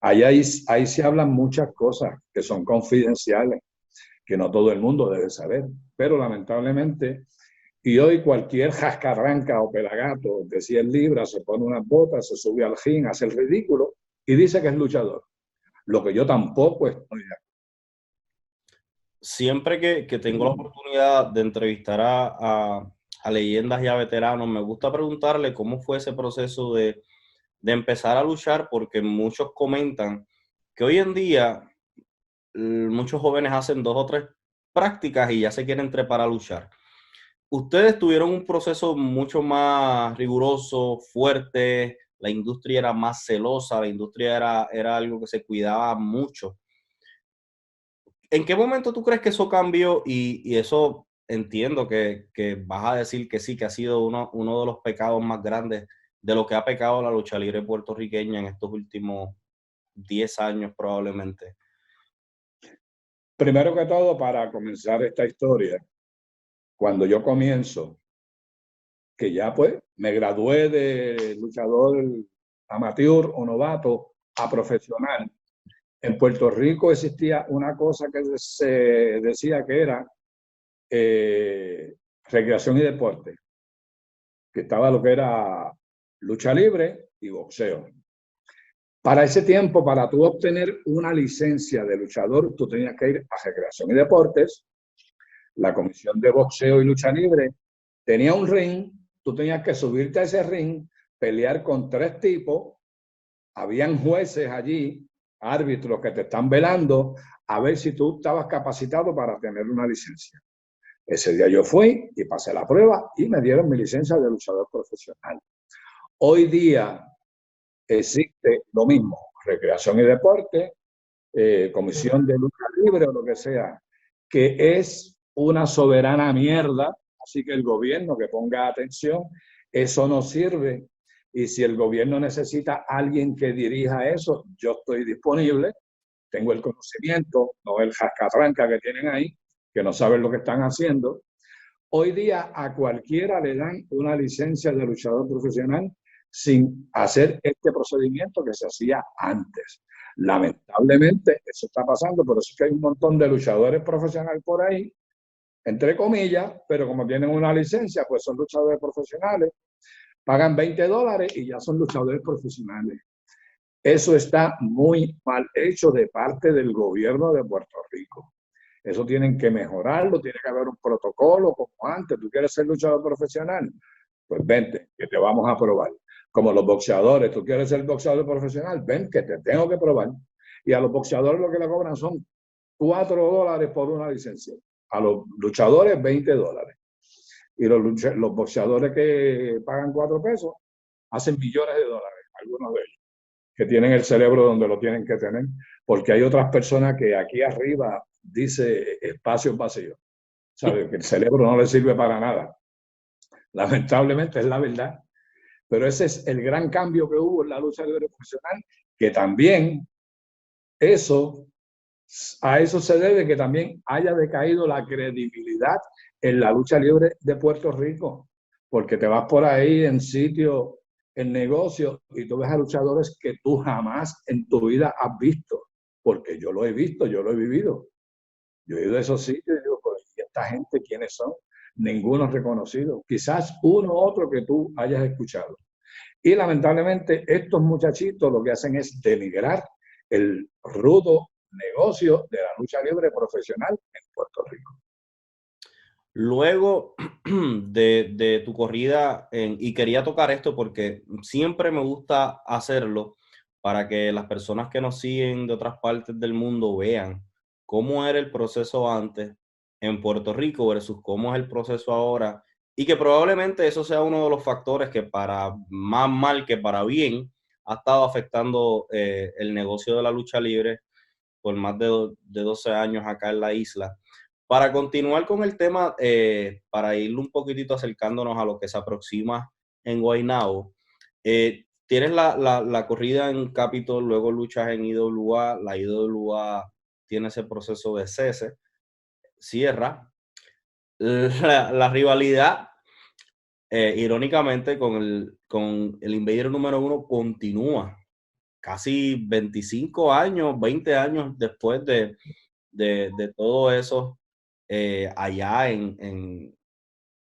Ahí se hablan muchas cosas que son confidenciales, que no todo el mundo debe saber. Pero lamentablemente, y hoy cualquier jascarranca o pelagato de 100 libras se pone unas botas, se sube al ring, hace el ridículo y dice que es luchador. Lo que yo tampoco estoy de acuerdo. Siempre que tengo la oportunidad de entrevistar a leyendas y a veteranos, me gusta preguntarle cómo fue ese proceso de empezar a luchar, porque muchos comentan que hoy en día muchos jóvenes hacen 2 o 3 prácticas y ya se quieren trepar a luchar. Ustedes tuvieron un proceso mucho más riguroso, fuerte, la industria era más celosa, la industria era algo que se cuidaba mucho. ¿En qué momento tú crees que eso cambió? Y eso entiendo que vas a decir que sí, que ha sido uno de los pecados más grandes de lo que ha pecado la lucha libre puertorriqueña en estos últimos 10 años probablemente. Primero que todo, para comenzar esta historia, cuando yo comienzo, que ya pues me gradué de luchador amateur o novato a profesional, En Puerto Rico existía una cosa que se decía que era recreación y deporte, que estaba lo que era lucha libre y boxeo. Para ese tiempo, para tú obtener una licencia de luchador, tú tenías que ir a recreación y deportes. La comisión de boxeo y lucha libre tenía un ring, tú tenías que subirte a ese ring, pelear con 3 tipos, habían jueces allí, árbitros que te están velando, a ver si tú estabas capacitado para tener una licencia. Ese día yo fui y pasé la prueba y me dieron mi licencia de luchador profesional. Hoy día existe lo mismo, recreación y deporte, comisión de lucha libre o lo que sea, que es una soberana mierda, así que el gobierno que ponga atención, eso no sirve. Y si el gobierno necesita a alguien que dirija eso, yo estoy disponible, tengo el conocimiento, no el jascatranca que tienen ahí, que no saben lo que están haciendo. Hoy día a cualquiera le dan una licencia de luchador profesional sin hacer este procedimiento que se hacía antes. Lamentablemente eso está pasando, por eso es que hay un montón de luchadores profesionales por ahí, entre comillas, pero como tienen una licencia, pues son luchadores profesionales, pagan $20 y ya son luchadores profesionales. Eso está muy mal hecho de parte del gobierno de Puerto Rico. Eso tienen que mejorarlo, tiene que haber un protocolo como antes. ¿Tú quieres ser luchador profesional? Pues vente, que te vamos a probar. Como los boxeadores, ¿tú quieres ser boxeador profesional? Ven, que te tengo que probar. Y a los boxeadores lo que le cobran son $4 por una licencia. A los luchadores, $20. Y los boxeadores que pagan 4 pesos hacen millones de dólares, algunos de ellos, que tienen el cerebro donde lo tienen que tener, porque hay otras personas que aquí arriba dice espacio vacío. ¿Sabe? Que el cerebro no le sirve para nada. Lamentablemente es la verdad. Pero ese es el gran cambio que hubo en la lucha libre profesional, que también a eso se debe que también haya decaído la credibilidad en la lucha libre de Puerto Rico, porque te vas por ahí en sitios, en negocios, y tú ves a luchadores que tú jamás en tu vida has visto, porque yo lo he visto, yo lo he vivido. Yo he ido a esos sitios y digo, pues, ¿y esta gente quiénes son? Ninguno reconocido. Quizás uno u otro que tú hayas escuchado. Y lamentablemente estos muchachitos lo que hacen es denigrar el rudo negocio de la lucha libre profesional en Puerto Rico. Luego de tu corrida, y quería tocar esto porque siempre me gusta hacerlo para que las personas que nos siguen de otras partes del mundo vean cómo era el proceso antes en Puerto Rico versus cómo es el proceso ahora, y que probablemente eso sea uno de los factores que para más mal que para bien ha estado afectando el negocio de la lucha libre por más de 12 años acá en la isla. Para continuar con el tema, para ir un poquitito acercándonos a lo que se aproxima en Guaynabo, tienes la corrida en Capitol, luego luchas en IWA, la IWA tiene ese proceso de cese, cierra. La rivalidad, irónicamente, con el Invader número 1 continúa casi 25 años, 20 años después de todo eso, allá en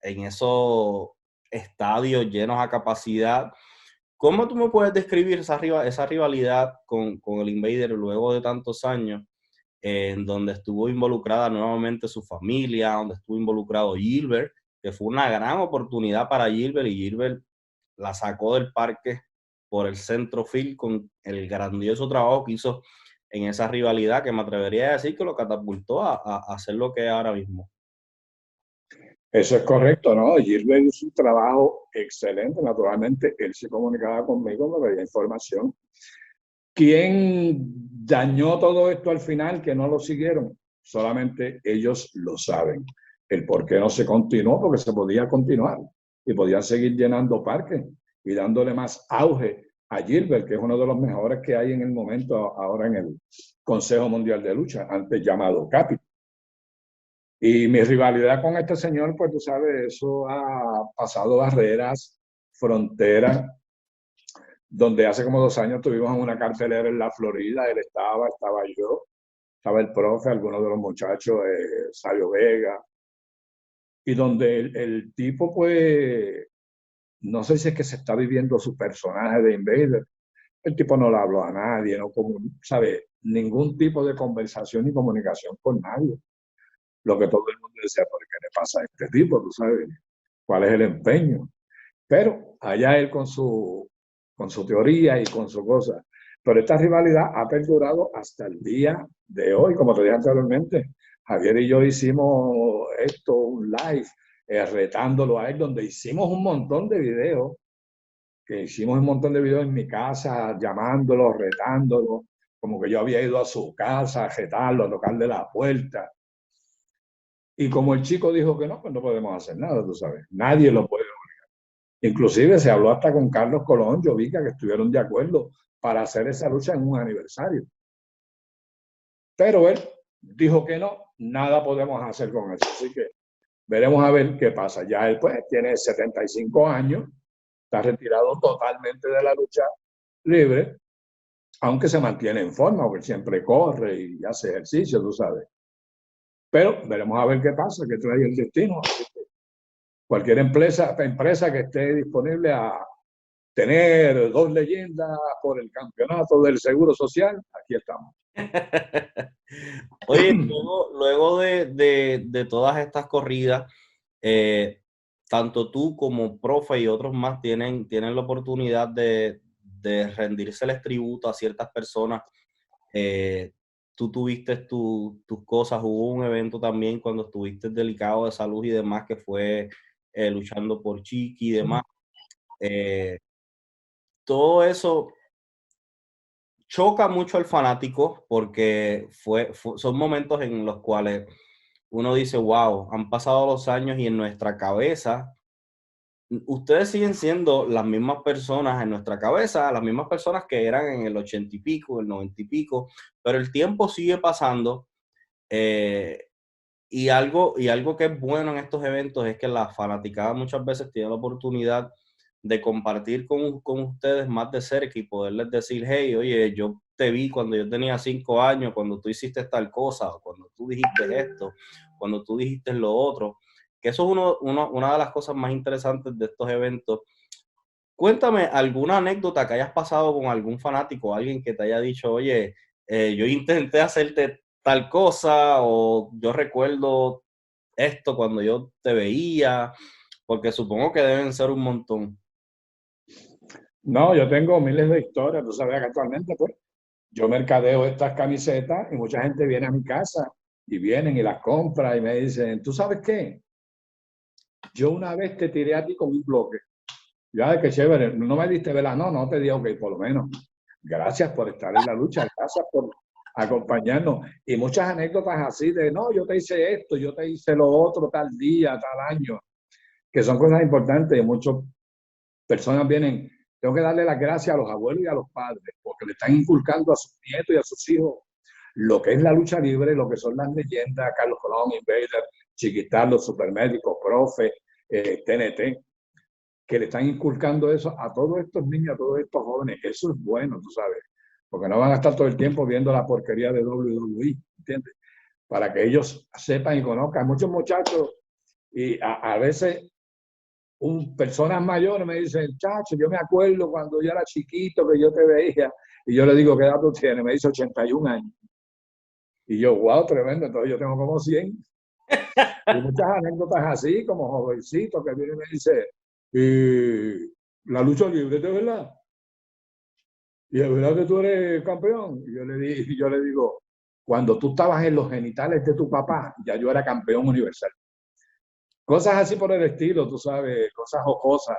esos estadios llenos a capacidad. ¿Cómo tú me puedes describir esa rivalidad con el Invader luego de tantos años, en donde estuvo involucrada nuevamente su familia, donde estuvo involucrado Gilbert, que fue una gran oportunidad para Gilbert, y Gilbert la sacó del parque por el centro field con el grandioso trabajo que hizo en esa rivalidad, que me atrevería a decir que lo catapultó a hacer lo que es ahora mismo? Eso es correcto, ¿no? Gilbert hizo un trabajo excelente, naturalmente, él se comunicaba conmigo, me pedía información. ¿Quién dañó todo esto al final que no lo siguieron? Solamente ellos lo saben. El por qué no se continuó, porque se podía continuar y podían seguir llenando parques y dándole más auge a Gilbert, que es uno de los mejores que hay en el momento ahora en el Consejo Mundial de Lucha, antes llamado CAPI. Y mi rivalidad con este señor, pues tú sabes, eso ha pasado barreras, fronteras. donde hace como 2 años tuvimos una cartelera en la Florida. Él estaba yo, estaba el profe, algunos de los muchachos, Sabio Vega, y donde el tipo, pues, no sé si es que se está viviendo su personaje de Invader. El tipo no le habló a nadie, no como, ¿sabe? Ningún tipo de conversación ni comunicación con nadie. Lo que todo el mundo decía, ¿por qué le pasa a este tipo? ¿Tú sabes? ¿Cuál es el empeño? Pero allá él con su teoría y con su cosa. Pero esta rivalidad ha perdurado hasta el día de hoy, como te dije anteriormente. Javier y yo hicimos esto, un live, retándolo a él, donde hicimos un montón de videos, que hicimos un montón de videos en mi casa, llamándolo, retándolo, como que yo había ido a su casa a retarlo, a tocarle la puerta. Y como el chico dijo que no, pues no podemos hacer nada, tú sabes. Nadie lo puede. Inclusive se habló hasta con Carlos Colón, Jovica, que estuvieron de acuerdo para hacer esa lucha en un aniversario. Pero él dijo que no, nada podemos hacer con eso. Así que veremos a ver qué pasa. Ya él pues tiene 75 años, está retirado totalmente de la lucha libre, aunque se mantiene en forma, porque siempre corre y hace ejercicio, tú sabes. Pero veremos a ver qué pasa, qué trae el destino. Cualquier empresa que esté disponible a tener 2 leyendas por el campeonato del Seguro Social, aquí estamos. Oye, luego de todas estas corridas, tanto tú como profe y otros más tienen la oportunidad de rendírseles tributo a ciertas personas. Tú tuviste tus cosas, hubo un evento también cuando estuviste delicado de salud y demás, que fue luchando por Chiqui y demás. Todo eso choca mucho al fanático porque son momentos en los cuales uno dice, wow, han pasado los años y en nuestra cabeza, ustedes siguen siendo las mismas personas en nuestra cabeza, las mismas personas que eran en el 80 y pico, el 90 y pico, pero el tiempo sigue pasando. Y algo que es bueno en estos eventos es que la fanaticada muchas veces tiene la oportunidad de compartir con ustedes más de cerca y poderles decir, hey, oye, yo te vi cuando yo tenía 5 años, cuando tú hiciste tal cosa, o cuando tú dijiste esto, cuando tú dijiste lo otro. Que eso es una de las cosas más interesantes de estos eventos. Cuéntame alguna anécdota que hayas pasado con algún fanático, alguien que te haya dicho, oye, yo intenté hacerte tal cosa, o yo recuerdo esto cuando yo te veía, porque supongo que deben ser un montón. No, yo tengo miles de historias. Tú sabes que actualmente, pues, yo mercadeo estas camisetas y mucha gente viene a mi casa y vienen y las compra y me dicen, ¿tú sabes qué? Yo una vez te tiré a ti con un bloque. Ya, qué chévere. No me diste vela, no te di, ok, por lo menos. Gracias por estar en la lucha, gracias por acompañarnos. Y muchas anécdotas así de, no, yo te hice esto, yo te hice lo otro tal día, tal año, que son cosas importantes y muchas personas vienen. Tengo que darle las gracias a los abuelos y a los padres, porque le están inculcando a sus nietos y a sus hijos lo que es la lucha libre, lo que son las leyendas, Carlos Colón, Invader, Chiquitar, los supermédicos, profe, TNT, que le están inculcando eso a todos estos niños, a todos estos jóvenes. Eso es bueno, tú sabes, porque no van a estar todo el tiempo viendo la porquería de WWE, ¿entiendes? Para que ellos sepan y conozcan. Muchos muchachos, y a veces personas mayores me dicen, chacho, yo me acuerdo cuando yo era chiquito que yo te veía, y yo le digo, ¿qué edad tú tienes? Me dice 81 años. Y yo, wow, tremendo, entonces yo tengo como 100. Y muchas anécdotas así, como jovencito que viene y me dice, la lucha libre, ¿de verdad? Y es verdad que tú eres campeón. Y yo le digo, cuando tú estabas en los genitales de tu papá, ya yo era campeón universal. Cosas así por el estilo, tú sabes, cosas jocosas.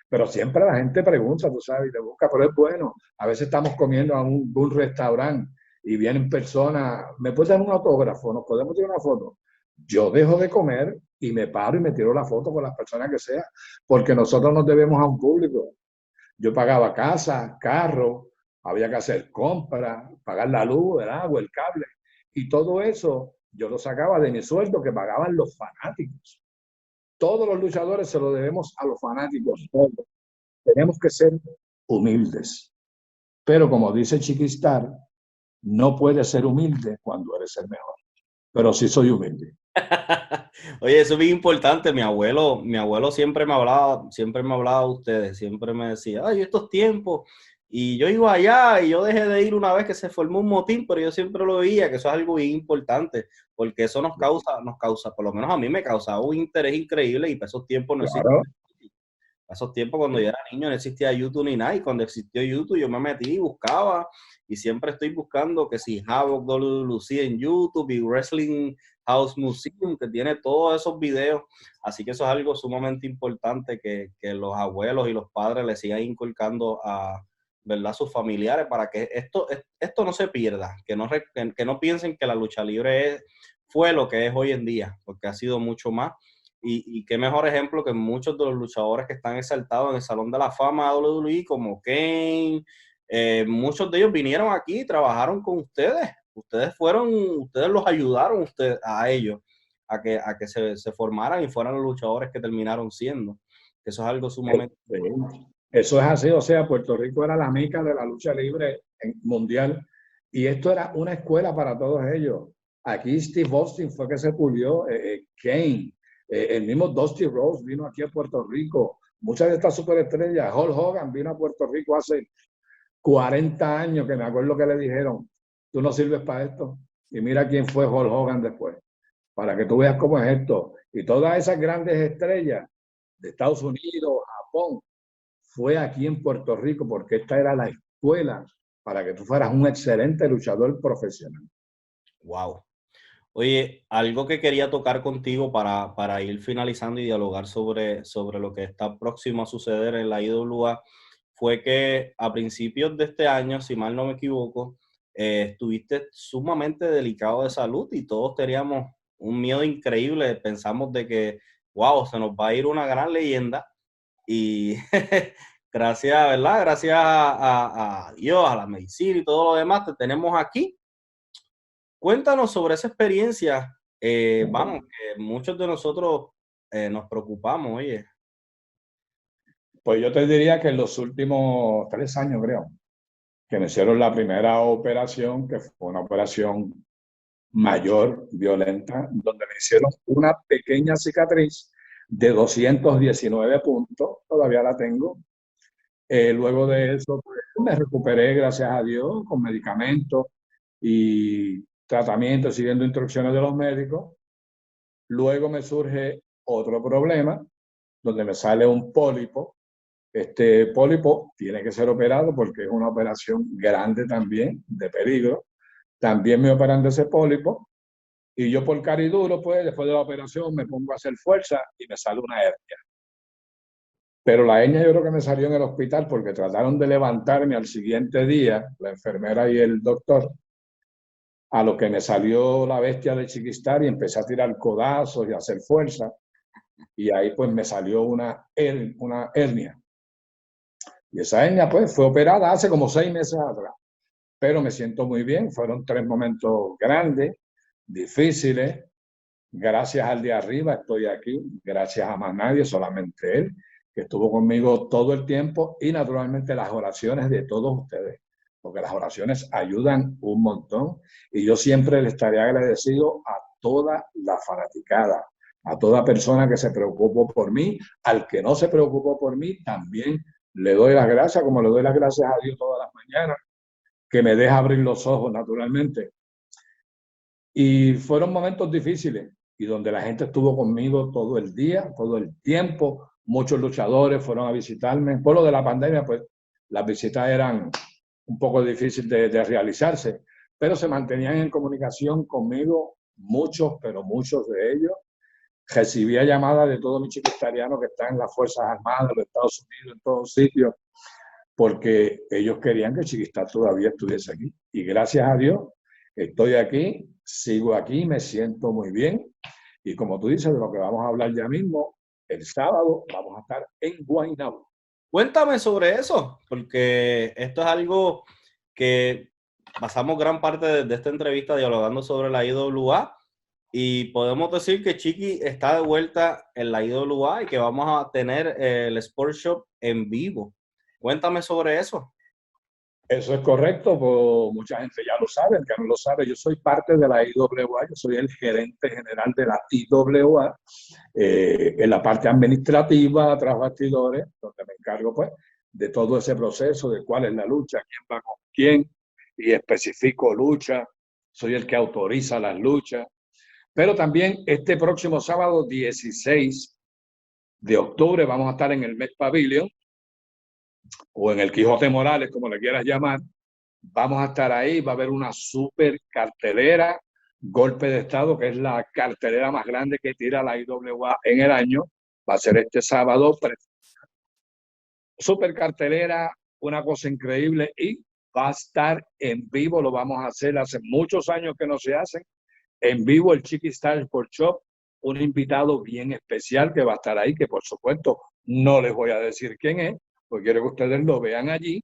Pero siempre la gente pregunta, tú sabes, y te busca, pero es bueno. A veces estamos comiendo a un restaurante y vienen personas, ¿me puedes dar un autógrafo? ¿Nos podemos tirar una foto? Yo dejo de comer y me paro y me tiro la foto con las personas que sea, porque nosotros nos debemos a un público. Yo pagaba casa, carro, había que hacer compras, pagar la luz, el agua, el cable. Y todo eso yo lo sacaba de mi sueldo que pagaban los fanáticos. Todos los luchadores se lo debemos a los fanáticos. Todos. Tenemos que ser humildes. Pero como dice Chiquistar, no puedes ser humilde cuando eres el mejor. Pero sí soy humilde. Oye, eso es bien importante. Mi abuelo siempre me hablaba de ustedes, siempre me decía, ay, estos tiempos. Y yo iba allá y yo dejé de ir una vez que se formó un motín, pero yo siempre lo veía, que eso es algo bien importante, porque eso nos causa, por lo menos a mí me causaba un interés increíble y para esos tiempos no existía. Claro. Para esos tiempos cuando yo era niño no existía YouTube ni nada, y cuando existió YouTube yo me metí y buscaba, y siempre estoy buscando que si Havoc WC en YouTube y Wrestling House Museum, que tiene todos esos videos. Así que eso es algo sumamente importante que los abuelos y los padres le sigan inculcando a, ¿verdad?, sus familiares, para que esto no se pierda, que no piensen que la lucha libre fue lo que es hoy en día, porque ha sido mucho más. Y qué mejor ejemplo que muchos de los luchadores que están exaltados en el Salón de la Fama de WWE, como Kane, muchos de ellos vinieron aquí y trabajaron con ustedes. Ustedes los ayudaron a ellos a que se formaran y fueran los luchadores que terminaron siendo. Eso es algo sumamente... Eso es así, o sea, Puerto Rico era la meca de la lucha libre mundial y esto era una escuela para todos ellos. Aquí Steve Austin fue que se pulió, Kane, el mismo Dusty Rhodes vino aquí a Puerto Rico, muchas de estas superestrellas, Hulk Hogan vino a Puerto Rico hace 40 años, que me acuerdo que le dijeron, tú no sirves para esto, y mira quién fue Hulk Hogan después, para que tú veas cómo es esto. Y todas esas grandes estrellas de Estados Unidos, Japón, fue aquí en Puerto Rico, porque esta era la escuela para que tú fueras un excelente luchador profesional. Wow. Oye, algo que quería tocar contigo para ir finalizando y dialogar sobre lo que está próximo a suceder en la IWA fue que a principios de este año, si mal no me equivoco, estuviste sumamente delicado de salud y todos teníamos un miedo increíble. Pensamos de que, wow, se nos va a ir una gran leyenda y gracias, ¿verdad? Gracias a Dios, a la medicina y todo lo demás, te tenemos aquí. Cuéntanos sobre esa experiencia. Vamos, que muchos de nosotros nos preocupamos, oye. Pues yo te diría que en los últimos 3 años, creo, que me hicieron la primera operación, que fue una operación mayor, violenta, donde me hicieron una pequeña cicatriz de 219 puntos, todavía la tengo. Luego de eso, pues, me recuperé, gracias a Dios, con medicamentos y tratamiento, siguiendo instrucciones de los médicos. Luego me surge otro problema, donde me sale un pólipo. Este pólipo tiene que ser operado porque es una operación grande también, de peligro. También me operan de ese pólipo y yo por cariduro, pues después de la operación me pongo a hacer fuerza y me sale una hernia. Pero la hernia yo creo que me salió en el hospital porque trataron de levantarme al siguiente día, la enfermera y el doctor, a lo que me salió la bestia de Chiquistar y empecé a tirar codazos y a hacer fuerza. Y ahí pues me salió una hernia. Y esa hernia pues fue operada hace como 6 meses atrás. Pero me siento muy bien. Fueron 3 momentos grandes, difíciles. Gracias al de arriba estoy aquí. Gracias a más nadie, solamente él, que estuvo conmigo todo el tiempo. Y naturalmente las oraciones de todos ustedes, porque las oraciones ayudan un montón. Y yo siempre le estaré agradecido a toda la fanaticada, a toda persona que se preocupó por mí, al que no se preocupó por mí, también le doy las gracias, como le doy las gracias a Dios todas las mañanas, que me deja abrir los ojos naturalmente. Y fueron momentos difíciles y donde la gente estuvo conmigo todo el día, todo el tiempo. Muchos luchadores fueron a visitarme. Por lo de la pandemia, pues las visitas eran un poco difíciles de realizarse, pero se mantenían en comunicación conmigo muchos, pero muchos de ellos. Recibía llamadas de todos mis chiquistarianos que están en las Fuerzas Armadas de los Estados Unidos, en todos sitios, porque ellos querían que Chiquistar todavía estuviese aquí. Y gracias a Dios, estoy aquí, sigo aquí, me siento muy bien. Y como tú dices, de lo que vamos a hablar ya mismo, el sábado vamos a estar en Guaynabo. Cuéntame sobre eso, porque esto es algo que pasamos gran parte de esta entrevista dialogando sobre la IWA y podemos decir que Chiqui está de vuelta en la IWA y que vamos a tener el Sport Shop en vivo. Cuéntame sobre eso. Eso es correcto, pues mucha gente ya lo sabe, el que no lo sabe, yo soy parte de la IWA, yo soy el gerente general de la IWA, en la parte administrativa, tras bastidores, donde me encargo pues de todo ese proceso, de cuál es la lucha, quién va con quién, y especifico lucha, soy el que autoriza las luchas, pero también este próximo sábado 16 de octubre vamos a estar en el Met Pavilion, o en el Quijote Morales, como le quieras llamar. Vamos a estar ahí, va a haber una super cartelera, Golpe de Estado, que es la cartelera más grande que tira la IWA en el año. Va a ser este sábado. Super cartelera, una cosa increíble, y va a estar en vivo, lo vamos a hacer, hace muchos años que no se hace, en vivo el Chiqui Style Sport Shop, un invitado bien especial que va a estar ahí, que por supuesto no les voy a decir quién es, porque quiero que ustedes lo vean allí.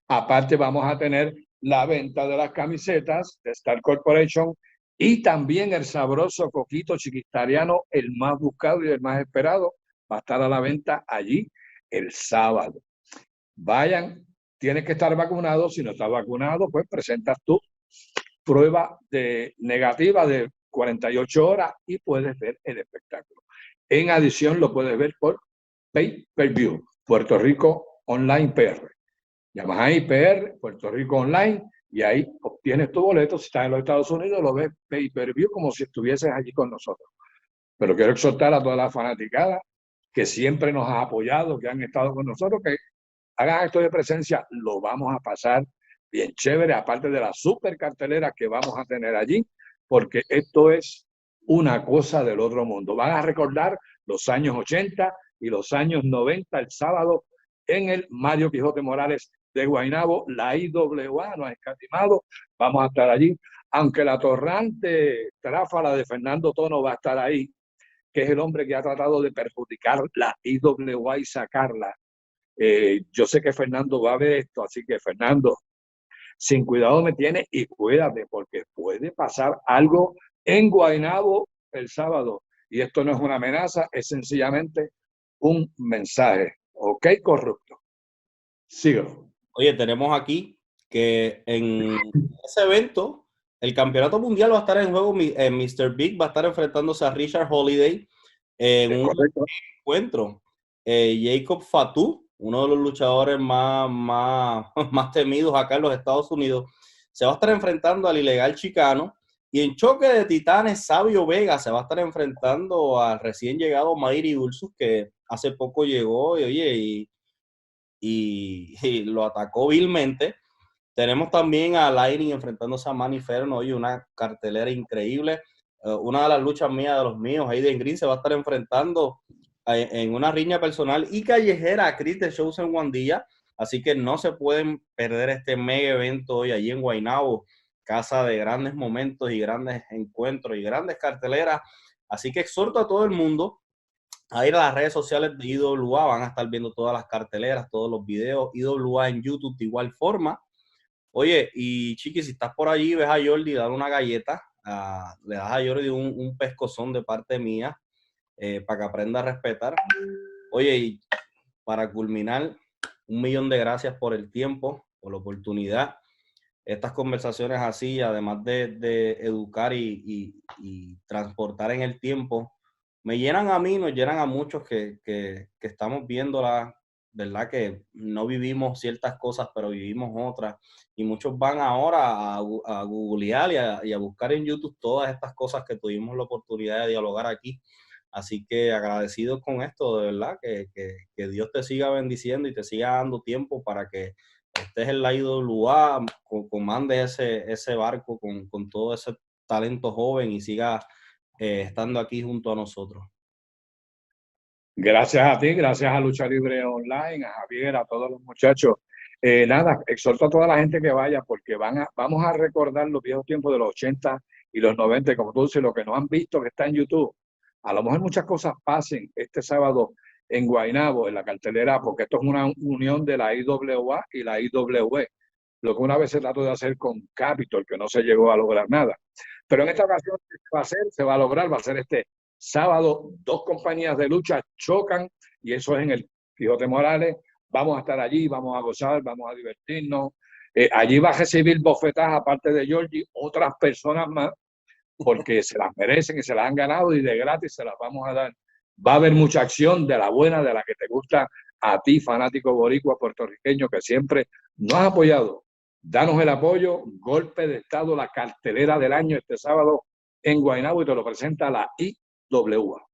Aparte vamos a tener la venta de las camisetas de Star Corporation y también el sabroso coquito chiquistariano, el más buscado y el más esperado, va a estar a la venta allí el sábado. Vayan, tienes que estar vacunado. Si no estás vacunado, pues presentas tu prueba negativa de 48 horas y puedes ver el espectáculo. En adición, lo puedes ver por Pay-Per-View, Puerto Rico Online PR. Llamas a IPR, Puerto Rico Online, y ahí obtienes tu boleto. Si estás en los Estados Unidos, lo ves Pay-Per-View como si estuvieses allí con nosotros. Pero quiero exhortar a toda la fanaticada que siempre nos ha apoyado, que han estado con nosotros, que hagan actos de presencia. Lo vamos a pasar bien chévere, aparte de la super cartelera que vamos a tener allí, porque esto es una cosa del otro mundo. Van a recordar los años 80 y los años 90 el sábado en el Mario Quijote Morales de Guaynabo. La IWA nos ha escatimado, vamos a estar allí, aunque la torrante tráfala de Fernando Tono va a estar ahí, que es el hombre que ha tratado de perjudicar la IWA y sacarla. Yo sé que Fernando va a ver esto, así que Fernando, sin cuidado me tiene, y cuídate, porque puede pasar algo en Guaynabo el sábado. Y esto no es una amenaza, es sencillamente un mensaje. ¿Ok, corrupto? Síguelo. Oye, tenemos aquí que en ese evento el campeonato mundial va a estar en juego. Mr. Big va a estar enfrentándose a Richard Holiday en un encuentro. Jacob Fatu, uno de los luchadores más temidos acá en los Estados Unidos, se va a estar enfrentando al ilegal chicano. Y en choque de titanes, Sabio Vega se va a estar enfrentando al recién llegado Mayri Ursus, que hace poco llegó y lo atacó vilmente. Tenemos también a Lightning enfrentándose a Manny Ferno, y una cartelera increíble. Una de las luchas mías, de los míos, Aiden Green se va a estar enfrentando en una riña personal y callejera a Chris de Shows en Guandilla. Así que no se pueden perder este mega evento hoy allí en Guaynabo, casa de grandes momentos y grandes encuentros y grandes carteleras. Así que exhorto a todo el mundo a ir a las redes sociales de IWA. Van a estar viendo todas las carteleras, todos los videos. IWA en YouTube de igual forma. Oye, y Chiqui, si estás por allí, ves a Jordi, dale una galleta, le das a Jordi un pescozón de parte mía, para que aprenda a respetar. Oye, y para culminar, 1.000.000 de gracias por el tiempo, por la oportunidad. Estas conversaciones así, además de educar y transportar en el tiempo, me llenan a mí, nos llenan a muchos que estamos viéndolas, ¿verdad? Que no vivimos ciertas cosas, pero vivimos otras. Y muchos van ahora a googlear y a buscar en YouTube todas estas cosas que tuvimos la oportunidad de dialogar aquí. Así que agradecido con esto, de verdad, que Dios te siga bendiciendo y te siga dando tiempo para que estés en la IWA, comande ese barco con todo ese talento joven y siga estando aquí junto a nosotros. Gracias a ti, gracias a Lucha Libre Online, a Javier, a todos los muchachos. Nada, exhorto a toda la gente que vaya, porque vamos a recordar los viejos tiempos de los 80 y los 90, como tú dices, lo que no han visto que está en YouTube. A lo mejor muchas cosas pasen este sábado en Guaynabo, en la cartelera, porque esto es una unión de la IWA y la IWE, lo que una vez se trató de hacer con Capitol, que no se llegó a lograr nada. Pero en esta ocasión se va a lograr, va a ser este sábado. Dos compañías de lucha chocan, y eso es en el Quijote Morales. vamos a estar allí, vamos a gozar, vamos a divertirnos. Allí va a recibir bofetadas, aparte de Georgie, otras personas más, porque se las merecen y se las han ganado y de gratis se las vamos a dar. Va a haber mucha acción de la buena, de la que te gusta a ti, fanático boricua puertorriqueño, que siempre nos has apoyado. Danos el apoyo, Golpe de Estado, la cartelera del año este sábado en Guaynabo, y te lo presenta la IWA.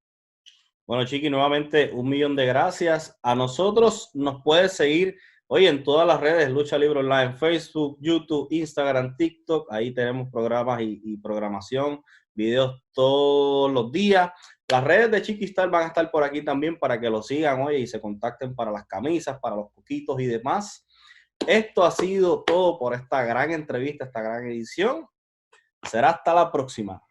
Bueno, Chiqui, nuevamente 1.000.000 de gracias. A nosotros nos puedes seguir hoy en todas las redes, Lucha Libre Online, Facebook, YouTube, Instagram, TikTok. Ahí tenemos programas y programación, videos todos los días. Las redes de Chiqui Star van a estar por aquí también para que lo sigan, oye, y se contacten para las camisas, para los poquitos y demás. Esto ha sido todo por esta gran entrevista, esta gran edición. Será hasta la próxima.